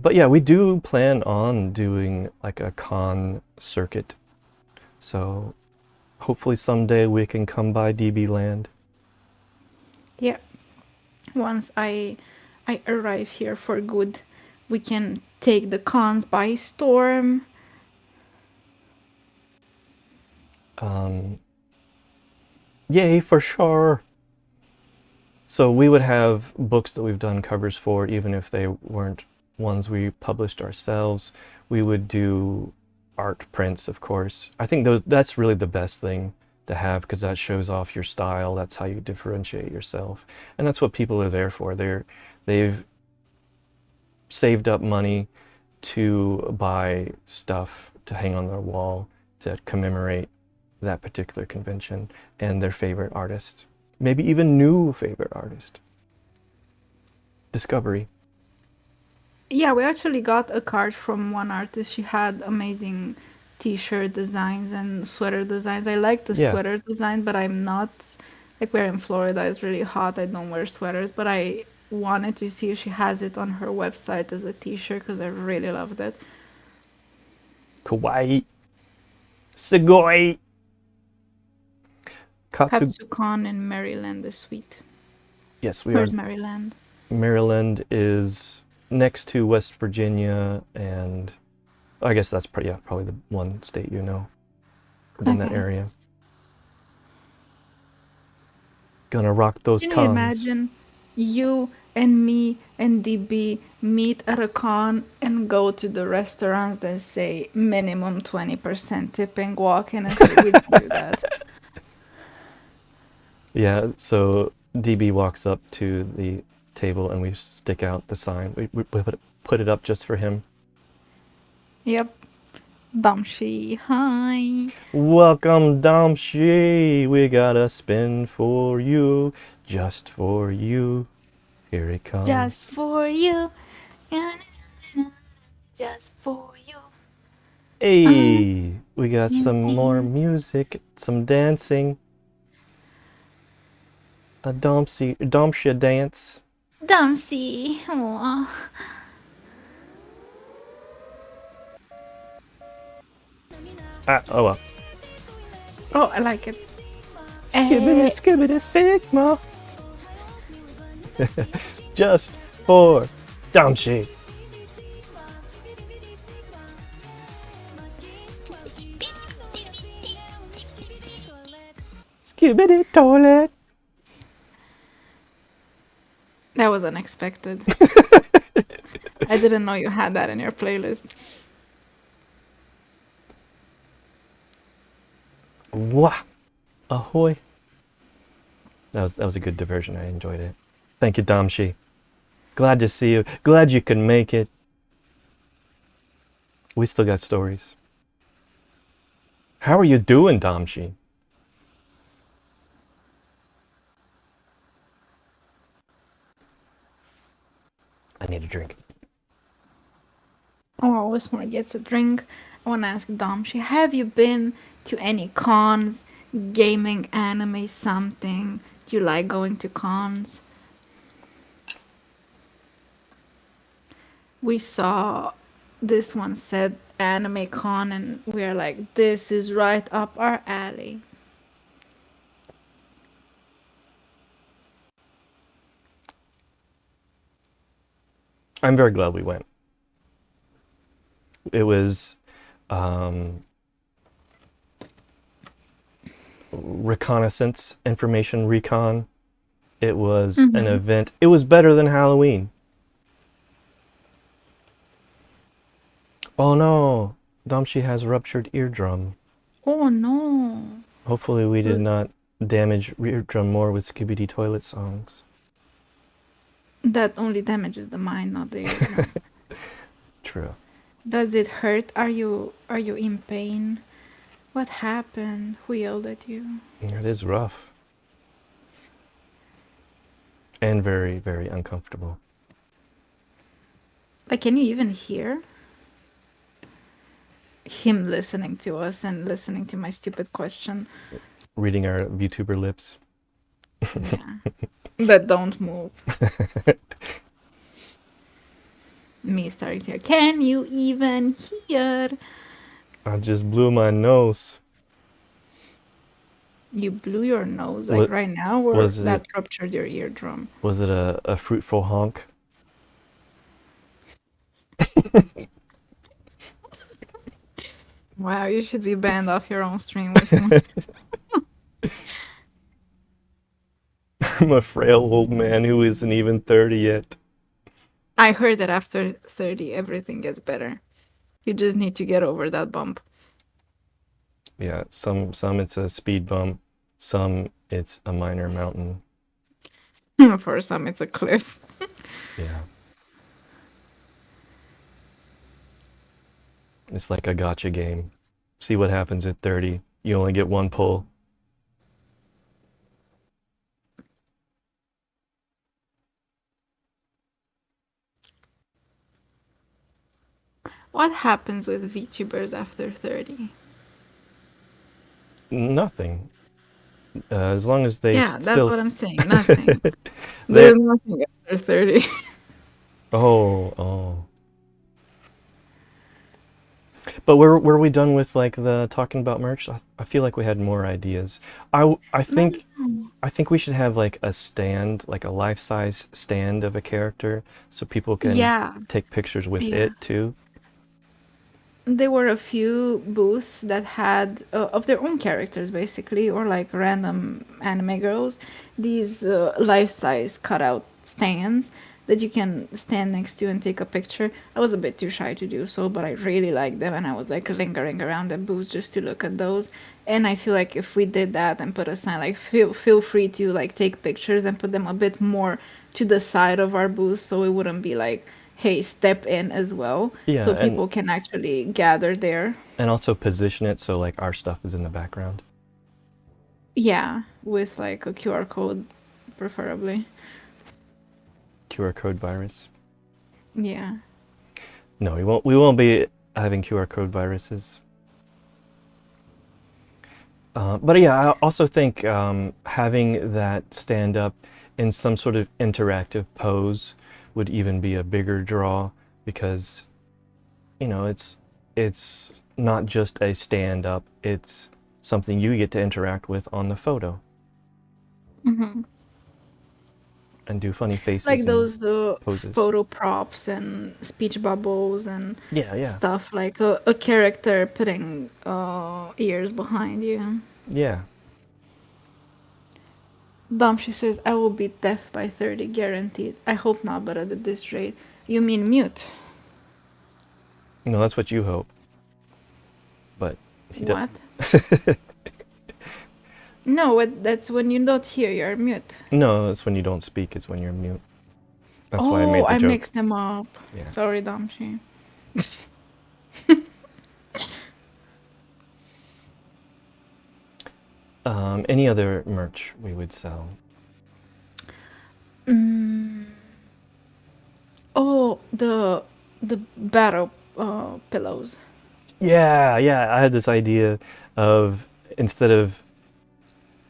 But yeah, we do plan on doing like a con circuit. So hopefully someday we can come by DB Land. Yeah. Once I arrive here for good, we can take the cons by storm. Yay, for sure. So we would have books that we've done covers for, even if they weren't ones we published ourselves. We would do art prints, of course. I think that's really the best thing to have because that shows off your style. That's how you differentiate yourself. And that's what people are there for. They've saved up money to buy stuff to hang on their wall to commemorate that particular convention and their favorite artist. Maybe even new favorite artist. Discovery. Yeah, we actually got a card from one artist. She had amazing t-shirt designs and sweater designs. I like the Yeah. sweater design, but I'm not like we're in Florida. It's really hot. I don't wear sweaters, but I wanted to see if she has it on her website as a t-shirt because I really loved it. Kawaii. Sugoi. Katsucon in Maryland is sweet. Yes, we are. Where's Maryland? Maryland is next to West Virginia, and I guess that's probably the one state you know in that Okay. area. Gonna rock those Can you cons. imagine you and me and DB meet at a con and go to the restaurants that say minimum 20% tipping, walk in and say, we don't do that. Yeah, so DB walks up to the table and we stick out the sign. We put it up just for him. Yep. Damshi, hi. Welcome, Damshi. We got a spin for you, just for you. Here it comes. Just for you. Just for you. Hey, we got some more music, some dancing. A Domsha dance. Damsi. Aw. Oh well. Oh, I like it. Skibbity skibbity sigma. Just for Domshi. Skibbity toilet. That was unexpected. I didn't know you had that in your playlist. Wah! Ahoy! That was a good diversion. I enjoyed it. Thank you, Damshi. Glad to see you. Glad you could make it. We still got stories. How are you doing, Damshi? I need a drink. Oh, Wismore gets a drink. I want to ask Damshi, have you been to any cons, gaming, anime, something? Do you like going to cons? We saw This one said AnimeCon, and we're like, this is right up our alley. I'm very glad we went. It was reconnaissance, information recon. It was an event. It was better than Halloween. Oh no, Domshi has ruptured eardrum. Oh no. Hopefully we did Was- not damage eardrum more with Skibidi Toilet songs. That only damages the mind, not the eardrum. True. Does it hurt? Are you in pain? What happened? Who yelled at you? It is rough. And very, very uncomfortable. Like, can you even hear him listening to us and listening to my stupid question? Reading our VTuber lips. Yeah. That don't move. Me starting to hear. Can you even hear? I just blew my nose. You blew your nose like What right now, or was that it? ruptured your eardrum? Was it a fruitful honk? Wow, you should be banned off your own stream with him. I'm a frail old man who isn't even 30 yet. I heard that after 30, everything gets better. You just need to get over that bump. Yeah, some it's a speed bump, some it's a minor mountain. For some, it's a cliff. Yeah. It's like a gotcha game. See what happens at 30. You only get one pull. What happens with VTubers after 30? Nothing. As long as they Yeah, that's still... what I'm saying. Nothing. They... There's nothing after 30. Oh. But were we done with like the talking about merch? I feel like we had more ideas. I think we should have like a stand, like a life-size stand of a character, so people can Yeah. take pictures with Yeah. it too. There were a few booths that had of their own characters, basically, or like random anime girls, these life-size cutout stands that you can stand next to and take a picture. I was a bit too shy to do so, but I really liked them, and I was like lingering around the booth just to look at those. And I feel like if we did that and put a sign like feel free to like take pictures and put them a bit more to the side of our booth, so it wouldn't be like, hey, step in as well, Yeah, so people can actually gather there. and also position it so like our stuff is in the background. Yeah, with like a QR code, preferably. QR code virus. Yeah. No, we won't be having QR code viruses. But yeah, I also think having that stand up in some sort of interactive pose would even be a bigger draw, because you know it's not just a stand up, it's something you get to interact with on the photo. Mm-hmm. And do funny faces Like and those poses. photo props and speech bubbles and Yeah. stuff, like a character putting ears behind you. Yeah. She says, I will be deaf by 30, guaranteed. I hope not, but at this rate. You mean mute? No, that's what you hope. But he What? No, that's when you don't hear, you're mute. No, that's when you don't speak, is when you're mute. That's why I made Oh, the I joke. mixed them up. Yeah. Sorry, Damshi. Any other merch we would sell? Oh, the battle pillows. Yeah, I had this idea of, instead of,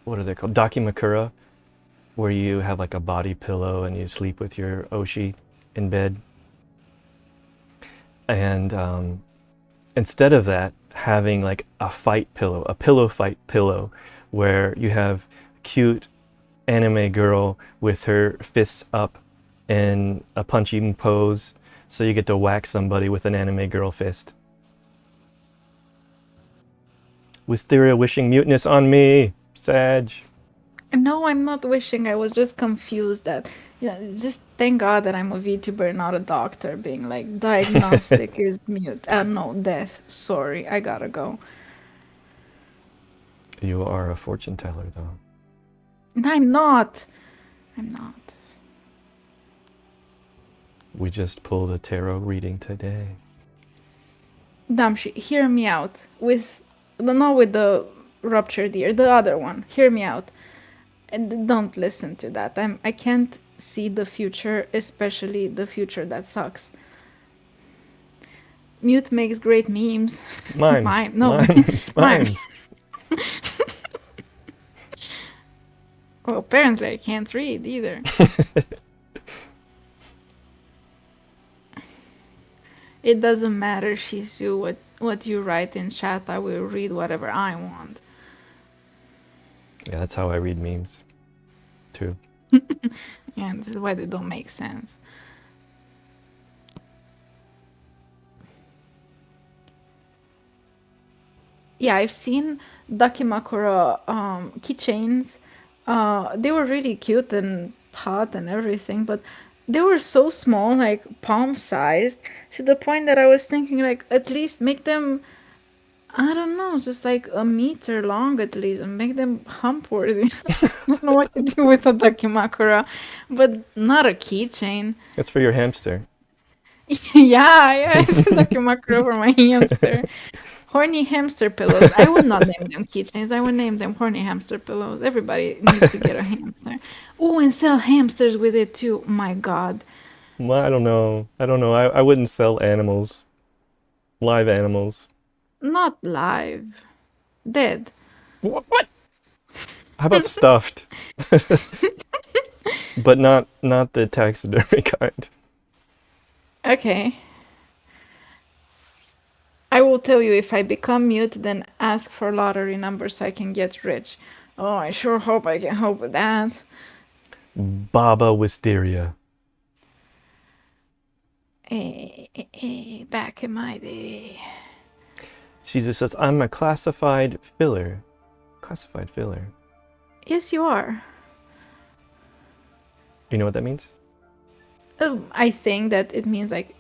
what are they called? Dakimakura, where you have like a body pillow and you sleep with your Oshi in bed. And instead of that, having like a fight pillow, a pillow fight pillow, where you have cute anime girl with her fists up in a punching pose, so you get to whack somebody with an anime girl fist. Wisteria wishing muteness on me, Sag. No, I'm not wishing. I was just confused that, just thank God that I'm a VTuber, not a doctor, being like, diagnostic is mute. No, death. Sorry, I gotta go. You are a fortune teller, though. I'm not. I'm not. We just pulled a tarot reading today. Damshi, hear me out. Not with the ruptured ear, the other one. Hear me out. And don't listen to that. I can't see the future, especially the future that sucks. Mute makes great memes. Mimes. No, Mimes. mimes. Well, apparently I can't read either. It doesn't matter, Shizu, what you write in chat. I will read whatever I want. Yeah, that's how I read memes, too. And this is why they don't make sense. Yeah, I've seen Dakimakura keychains. They were really cute and hot and everything, but they were so small, like palm sized, to the point that I was thinking, like, at least make them, I don't know, just like a meter long at least, and make them hump worthy. I don't know what to do with a Dakimakura, but not a keychain. It's for your hamster. Yeah, it's a Dakimakura for my hamster. Horny hamster pillows. I would not name them keychains. I would name them horny hamster pillows. Everybody needs to get a hamster. Oh, and sell hamsters with it too. My God. Well, I don't know. I wouldn't sell animals. Live animals. Not live. Dead. What? How about stuffed? But not the taxidermy kind. Okay. I will tell you, if I become mute, then ask for lottery numbers so I can get rich. Oh, I sure hope I can help with that. Baba Wisteria. Back in my day. Caesar says, I'm a classified filler. Classified filler. Yes, you are. You know what that means? I think that it means like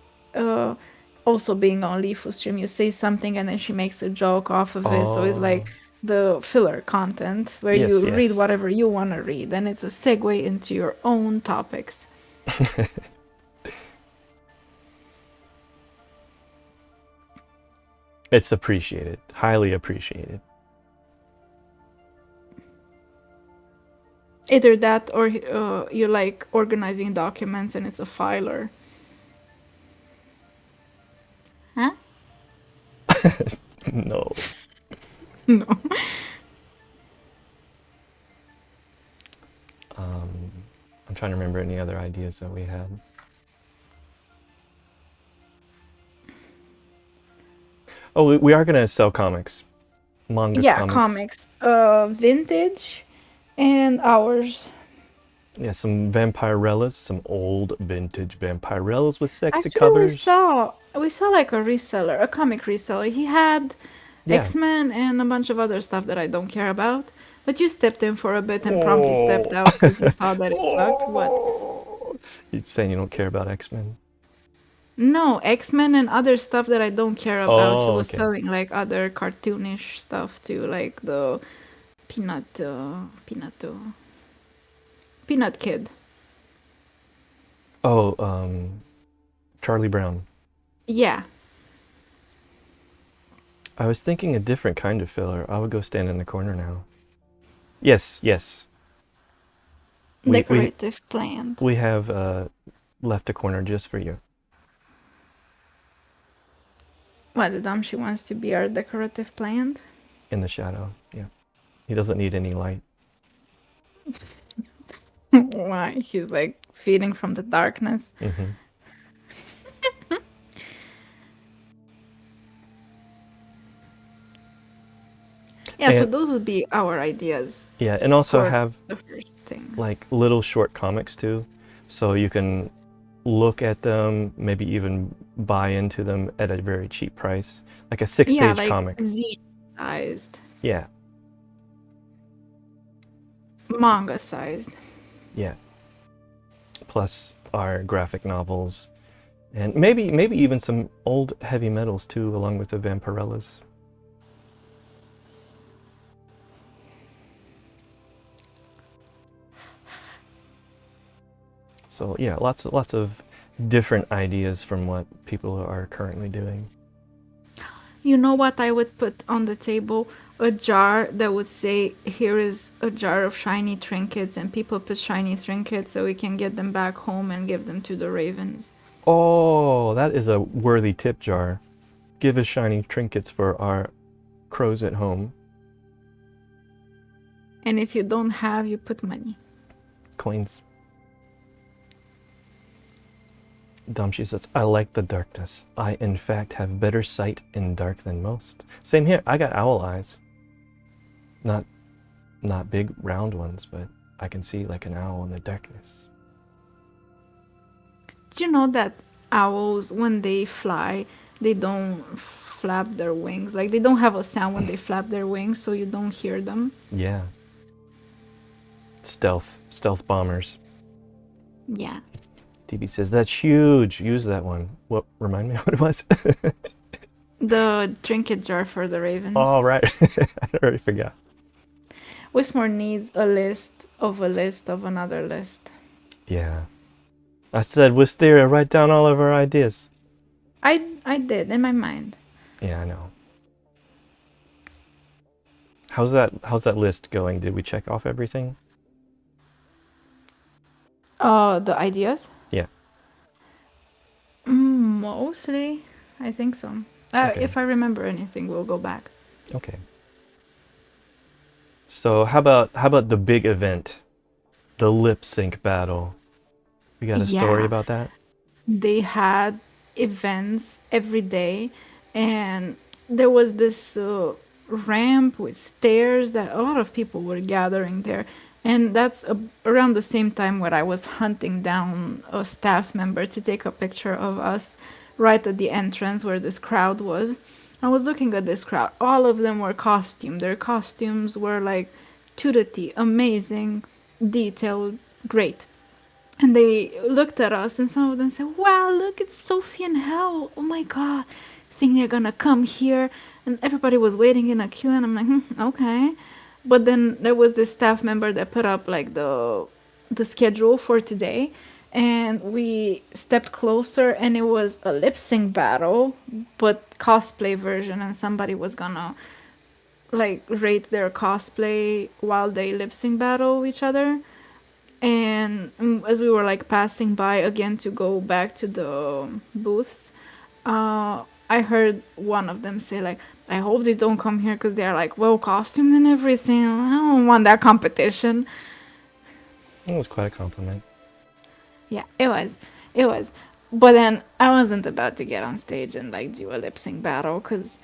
also being on Lifu stream, you say something and then she makes a joke off of it. So it's like the filler content where Yes, you yes. read whatever you want to read, and it's a segue into your own topics. It's appreciated. Highly appreciated. Either that or you like organizing documents and it's a filer. Huh? No. No. I'm trying to remember any other ideas that we had. Oh, we are gonna sell comics. Manga Yeah, comics. Vintage and ours. Yeah, some Vampirellas, some old vintage Vampirellas with sexy Actually, covers. we saw like a reseller, a comic reseller. He had Yeah. X-Men and a bunch of other stuff that I don't care about. But you stepped in for a bit and promptly stepped out because you thought that it sucked. What? You're saying you don't care about X-Men? No, X-Men and other stuff that I don't care about. He Oh, was okay. selling like other cartoonish stuff too, like the Peanut Kid. Oh, Charlie Brown. Yeah. I was thinking a different kind of filler. I would go stand in the corner now. Yes, yes. Decorative plant. We have left a corner just for you. What, the dumb she wants to be our decorative plant? In the shadow, yeah. He doesn't need any light. Why? He's like feeding from the darkness. Mm-hmm. Yeah, so And those would be our ideas yeah, and also for have the first thing. like little short comics too, so you can look at them, maybe even buy into them at a very cheap price, like a six Yeah, page like comic. zine sized, Yeah, manga sized. yeah. Plus our graphic novels, and maybe even some old heavy metals too, along with the Vampirellas. So yeah, lots of different ideas from what people are currently doing. You know what I would put on the table? A jar that would say, "Here is a jar of shiny trinkets," and people put shiny trinkets so we can get them back home and give them to the ravens. Oh, that is a worthy tip jar. Give us shiny trinkets for our crows at home. And if you don't have, you put money. Coins. Damshi says, I like the darkness. I, in fact, have better sight in dark than most. Same here. I got owl eyes. Not big round ones, but I can see like an owl in the darkness. Did you know that owls, when they fly, they don't flap their wings? Like, they don't have a sound when they flap their wings, so you don't hear them. Yeah. Stealth bombers. Yeah. DB says, that's huge. Use that one. What? Remind me what it was? The trinket jar for the ravens. Oh, right. I already forgot. Wismore needs a list of another list. Yeah. I said, Wisteria, write down all of our ideas. I did in my mind. Yeah, I know. How's that list going? Did we check off everything? The ideas? Yeah. Mostly, I think so. Okay. If I remember anything, we'll go back. Okay. So how about the big event? The lip sync battle. You got a story Yeah, about that? they had events every day, and there was this ramp with stairs that a lot of people were gathering there. And that's around the same time where I was hunting down a staff member to take a picture of us right at the entrance where this crowd was. I was looking at this crowd. All of them were costumed. Their costumes were like to the T, amazing, detailed, great. And they looked at us, and some of them said, "Wow, look, it's Sophie and Hell. Oh my God, think they're gonna come here." And everybody was waiting in a queue, and I'm like, okay. But then there was this staff member that put up like the schedule for today, and we stepped closer, and it was a lip sync battle, but cosplay version, and somebody was gonna like rate their cosplay while they lip sync battle each other. And as we were like passing by again to go back to the booths, I heard one of them say like, "I hope they don't come here because they're like well costumed and everything. I don't want that competition." It was quite a compliment. Yeah, it was. But then I wasn't about to get on stage and like do a lip sync battle because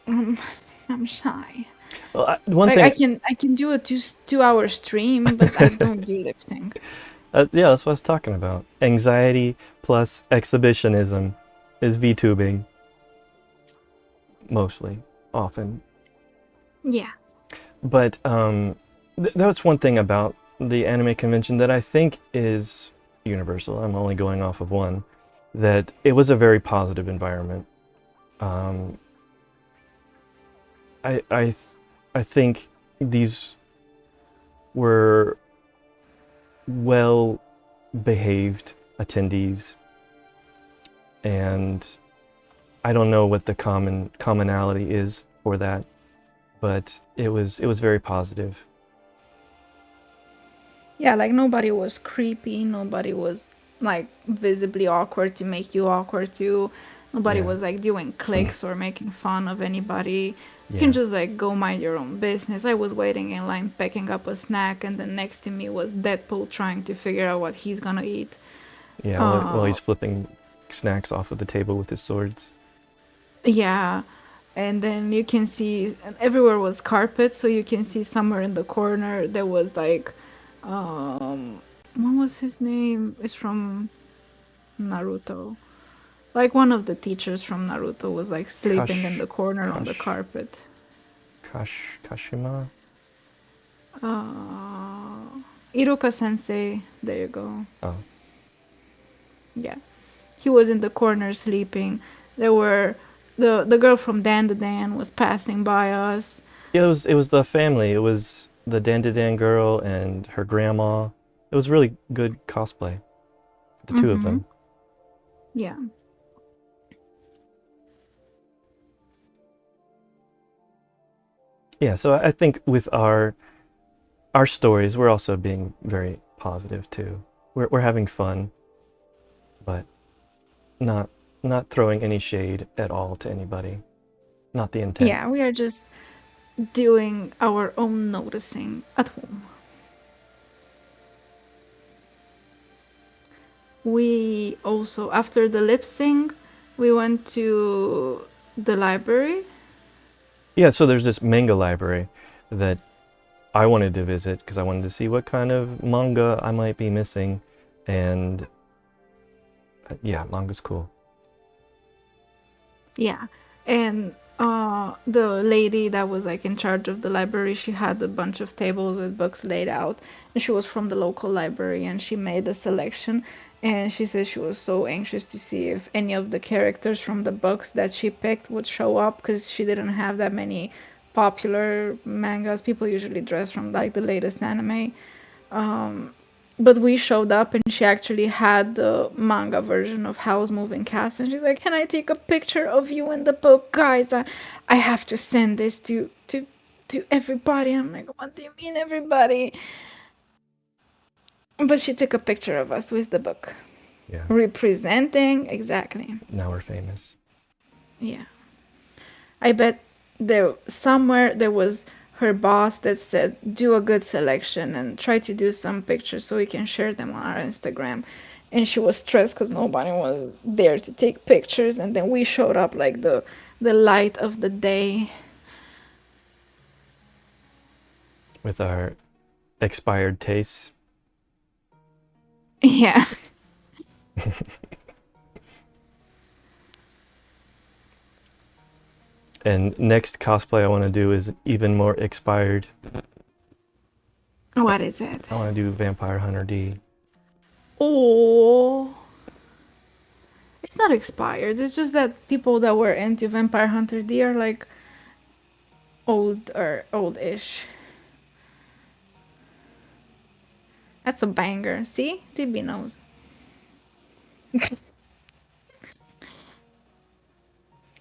I'm shy. Well, one Like thing. I can do a 2 hour stream, but I don't do lip sync. Yeah, that's what I was talking about. Anxiety plus exhibitionism is VTubing. Mostly, often. Yeah. But that's one thing about the anime convention that I think is universal. I'm only going off of one. That it was a very positive environment. Um, I think these were well behaved attendees, and I don't know what the commonality is for that, but it was very positive. Yeah, like nobody was creepy, nobody was like visibly awkward to make you awkward too. Nobody Yeah, was like doing clicks or making fun of anybody. You can yeah, just like go mind your own business. I was waiting in line picking up a snack, and then next to me was Deadpool trying to figure out what he's gonna eat. yeah. While Uh, he's flipping snacks off of the table with his swords. yeah. And then you can see and everywhere was carpet, so you can see somewhere in the corner there was like, what was his name? It's from Naruto. Like one of the teachers from Naruto was like sleeping in Kash, the corner on the Kash, carpet. Kashima. Iruka Sensei. There you go. Oh, Yeah. He was in the corner sleeping. There were the girl from Dan the Dan was passing by us. yeah. It was the family. It was the Dandadan girl and her grandma. It was really good cosplay. The two of Mm-hmm. them. Yeah. Yeah. So I think with our stories, we're also being very positive too. We're having fun, but not not throwing any shade at all to anybody. Not the intent. Yeah, we are just doing our own noticing at home. We also, after the lip sync, we went to the library. Yeah, so there's this manga library that I wanted to visit because I wanted to see what kind of manga I might be missing, and yeah, manga's cool. Yeah, and the lady that was like in charge of the library, she had a bunch of tables with books laid out, and she was from the local library, and she made a selection. And she said she was so anxious to see if any of the characters from the books that she picked would show up because she didn't have that many popular mangas. People usually dress from like the latest anime. But we showed up and she actually had the manga version of Howl's Moving Castle. And she's like, "Can I take a picture of you in the book, guys? I have to send this to everybody." I'm like, "What do you mean, everybody?" But she took a picture of us with the book, Yeah, representing exactly. now we're famous. Yeah, I bet somewhere there was her boss that said, "Do a good selection and try to do some pictures so we can share them on our Instagram." And she was stressed because nobody was there to take pictures. And then we showed up like the light of the day. With our expired tastes. Yeah. And next cosplay I want to do is even more expired. What is it? I want to do Vampire Hunter D. Oh, it's not expired. It's just that people that were into Vampire Hunter D are like old or old-ish. That's a banger. See? TB knows.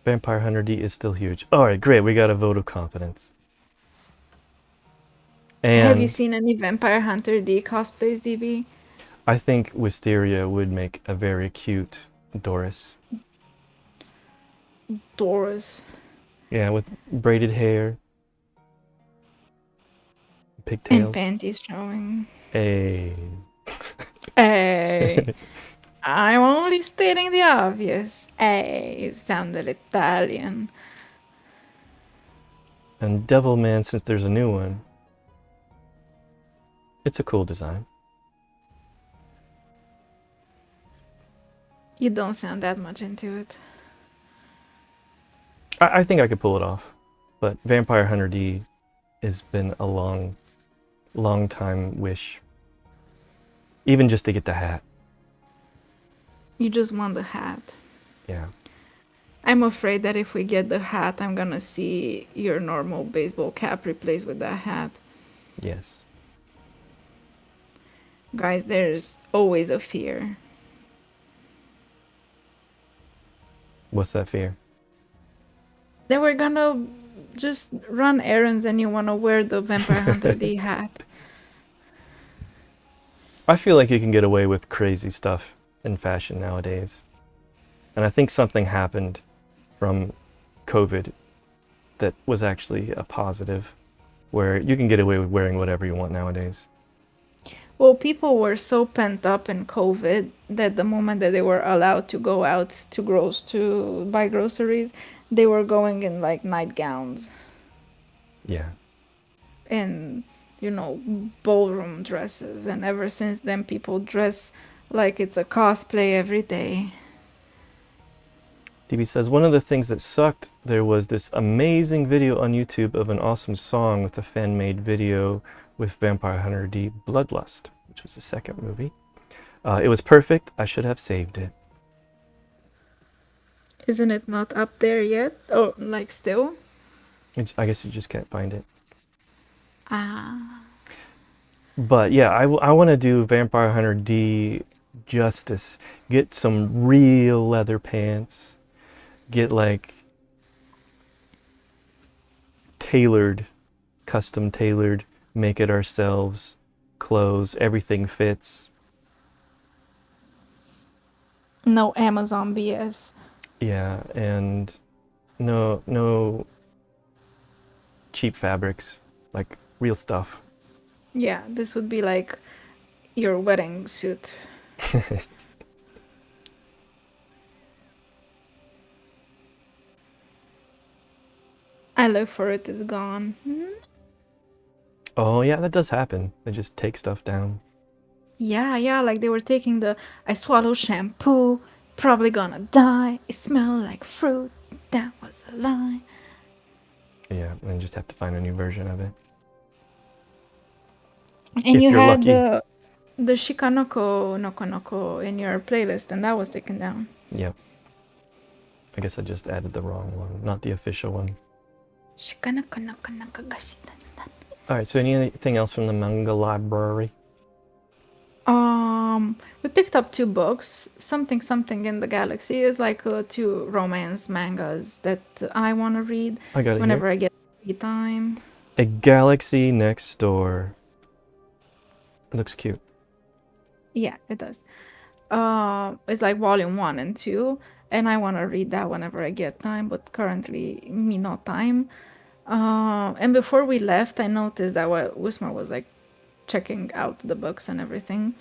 Vampire Hunter D is still huge. Alright, great, we got a vote of confidence. Have you And seen any Vampire Hunter D cosplays, DB? I think Wisteria would make a very cute Doris. Doris. Yeah, with braided hair, And pigtails. panties showing. Hey. Hey. I'm only stating the obvious. Hey, you sounded Italian. And Devilman, since there's a new one, it's a cool design. You don't sound that much into it. I think I could pull it off, but Vampire Hunter D has been a long time wish. Even just to get the hat. You just want the hat. Yeah. I'm afraid that if we get the hat, I'm gonna see your normal baseball cap replaced with that hat. Yes. Guys, there's always a fear. What's that fear? That we're gonna just run errands and you wanna wear the Vampire Hunter D hat. I feel like you can get away with crazy stuff in fashion nowadays. And I think something happened from COVID that was actually a positive, where you can get away with wearing whatever you want nowadays. Well, people were so pent up in COVID that the moment that they were allowed to go out to buy groceries, they were going in like nightgowns Yeah. and, ballroom dresses. And ever since then, people dress like it's a cosplay every day. DB says, one of the things that sucked, there was this amazing video on YouTube of an awesome song with a fan-made video with Vampire Hunter D Bloodlust, which was the second movie. It was perfect. I should have saved it. Isn't it not up there yet? Or like still? I guess you just can't find it. Ah. But yeah, I want to do Vampire Hunter D justice. Get some real leather pants. Get like tailored, custom tailored, make it ourselves, clothes, everything fits. No Amazon BS. Yeah, and no cheap fabrics, like real stuff. Yeah, this would be like your wedding suit. I look for it, it's gone. Oh yeah, that does happen. They just take stuff down. Yeah, like they were taking I swallow shampoo, probably gonna die, it smell like fruit, that was a lie. Yeah, and just have to find a new version of it. And If you you're had lucky. the Shikanoko Noko Noko in your playlist, and that was taken down. Yep. I guess I just added the wrong one, not the official one. Shikanoko Noko Noko Gashita. Alright, so anything else from the manga library? We picked up 2 books. Something in the Galaxy is like 2 romance mangas that I want to read I got it whenever here. I get free time. A Galaxy Next Door. It looks cute. Yeah, it does. It's like volume 1 and 2, and I want to read that whenever I get time, but currently me not time. And before we left, I noticed that while Wismar was like checking out the books and everything,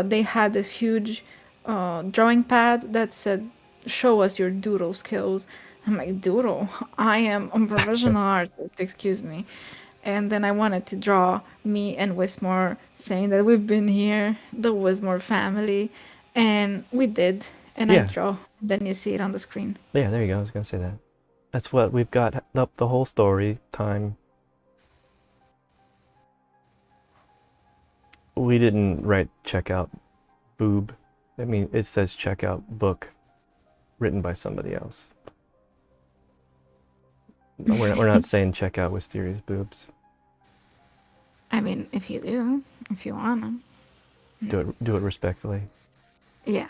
they had this huge drawing pad that said, "Show us your doodle skills." I'm like, "Doodle? I am a professional artist, excuse me." And then I wanted to draw me and Wismore saying that we've been here, the Wismore family, and we did. And I Yeah. draw. Then you see it on the screen. Yeah, there you go. I was gonna say that. That's what we've got up the whole story time. We didn't write checkout boob. I mean, it says checkout book written by somebody else. We're not saying checkout Wisteria's boobs. I mean, if you do, if you wanna. Do it respectfully. Yeah.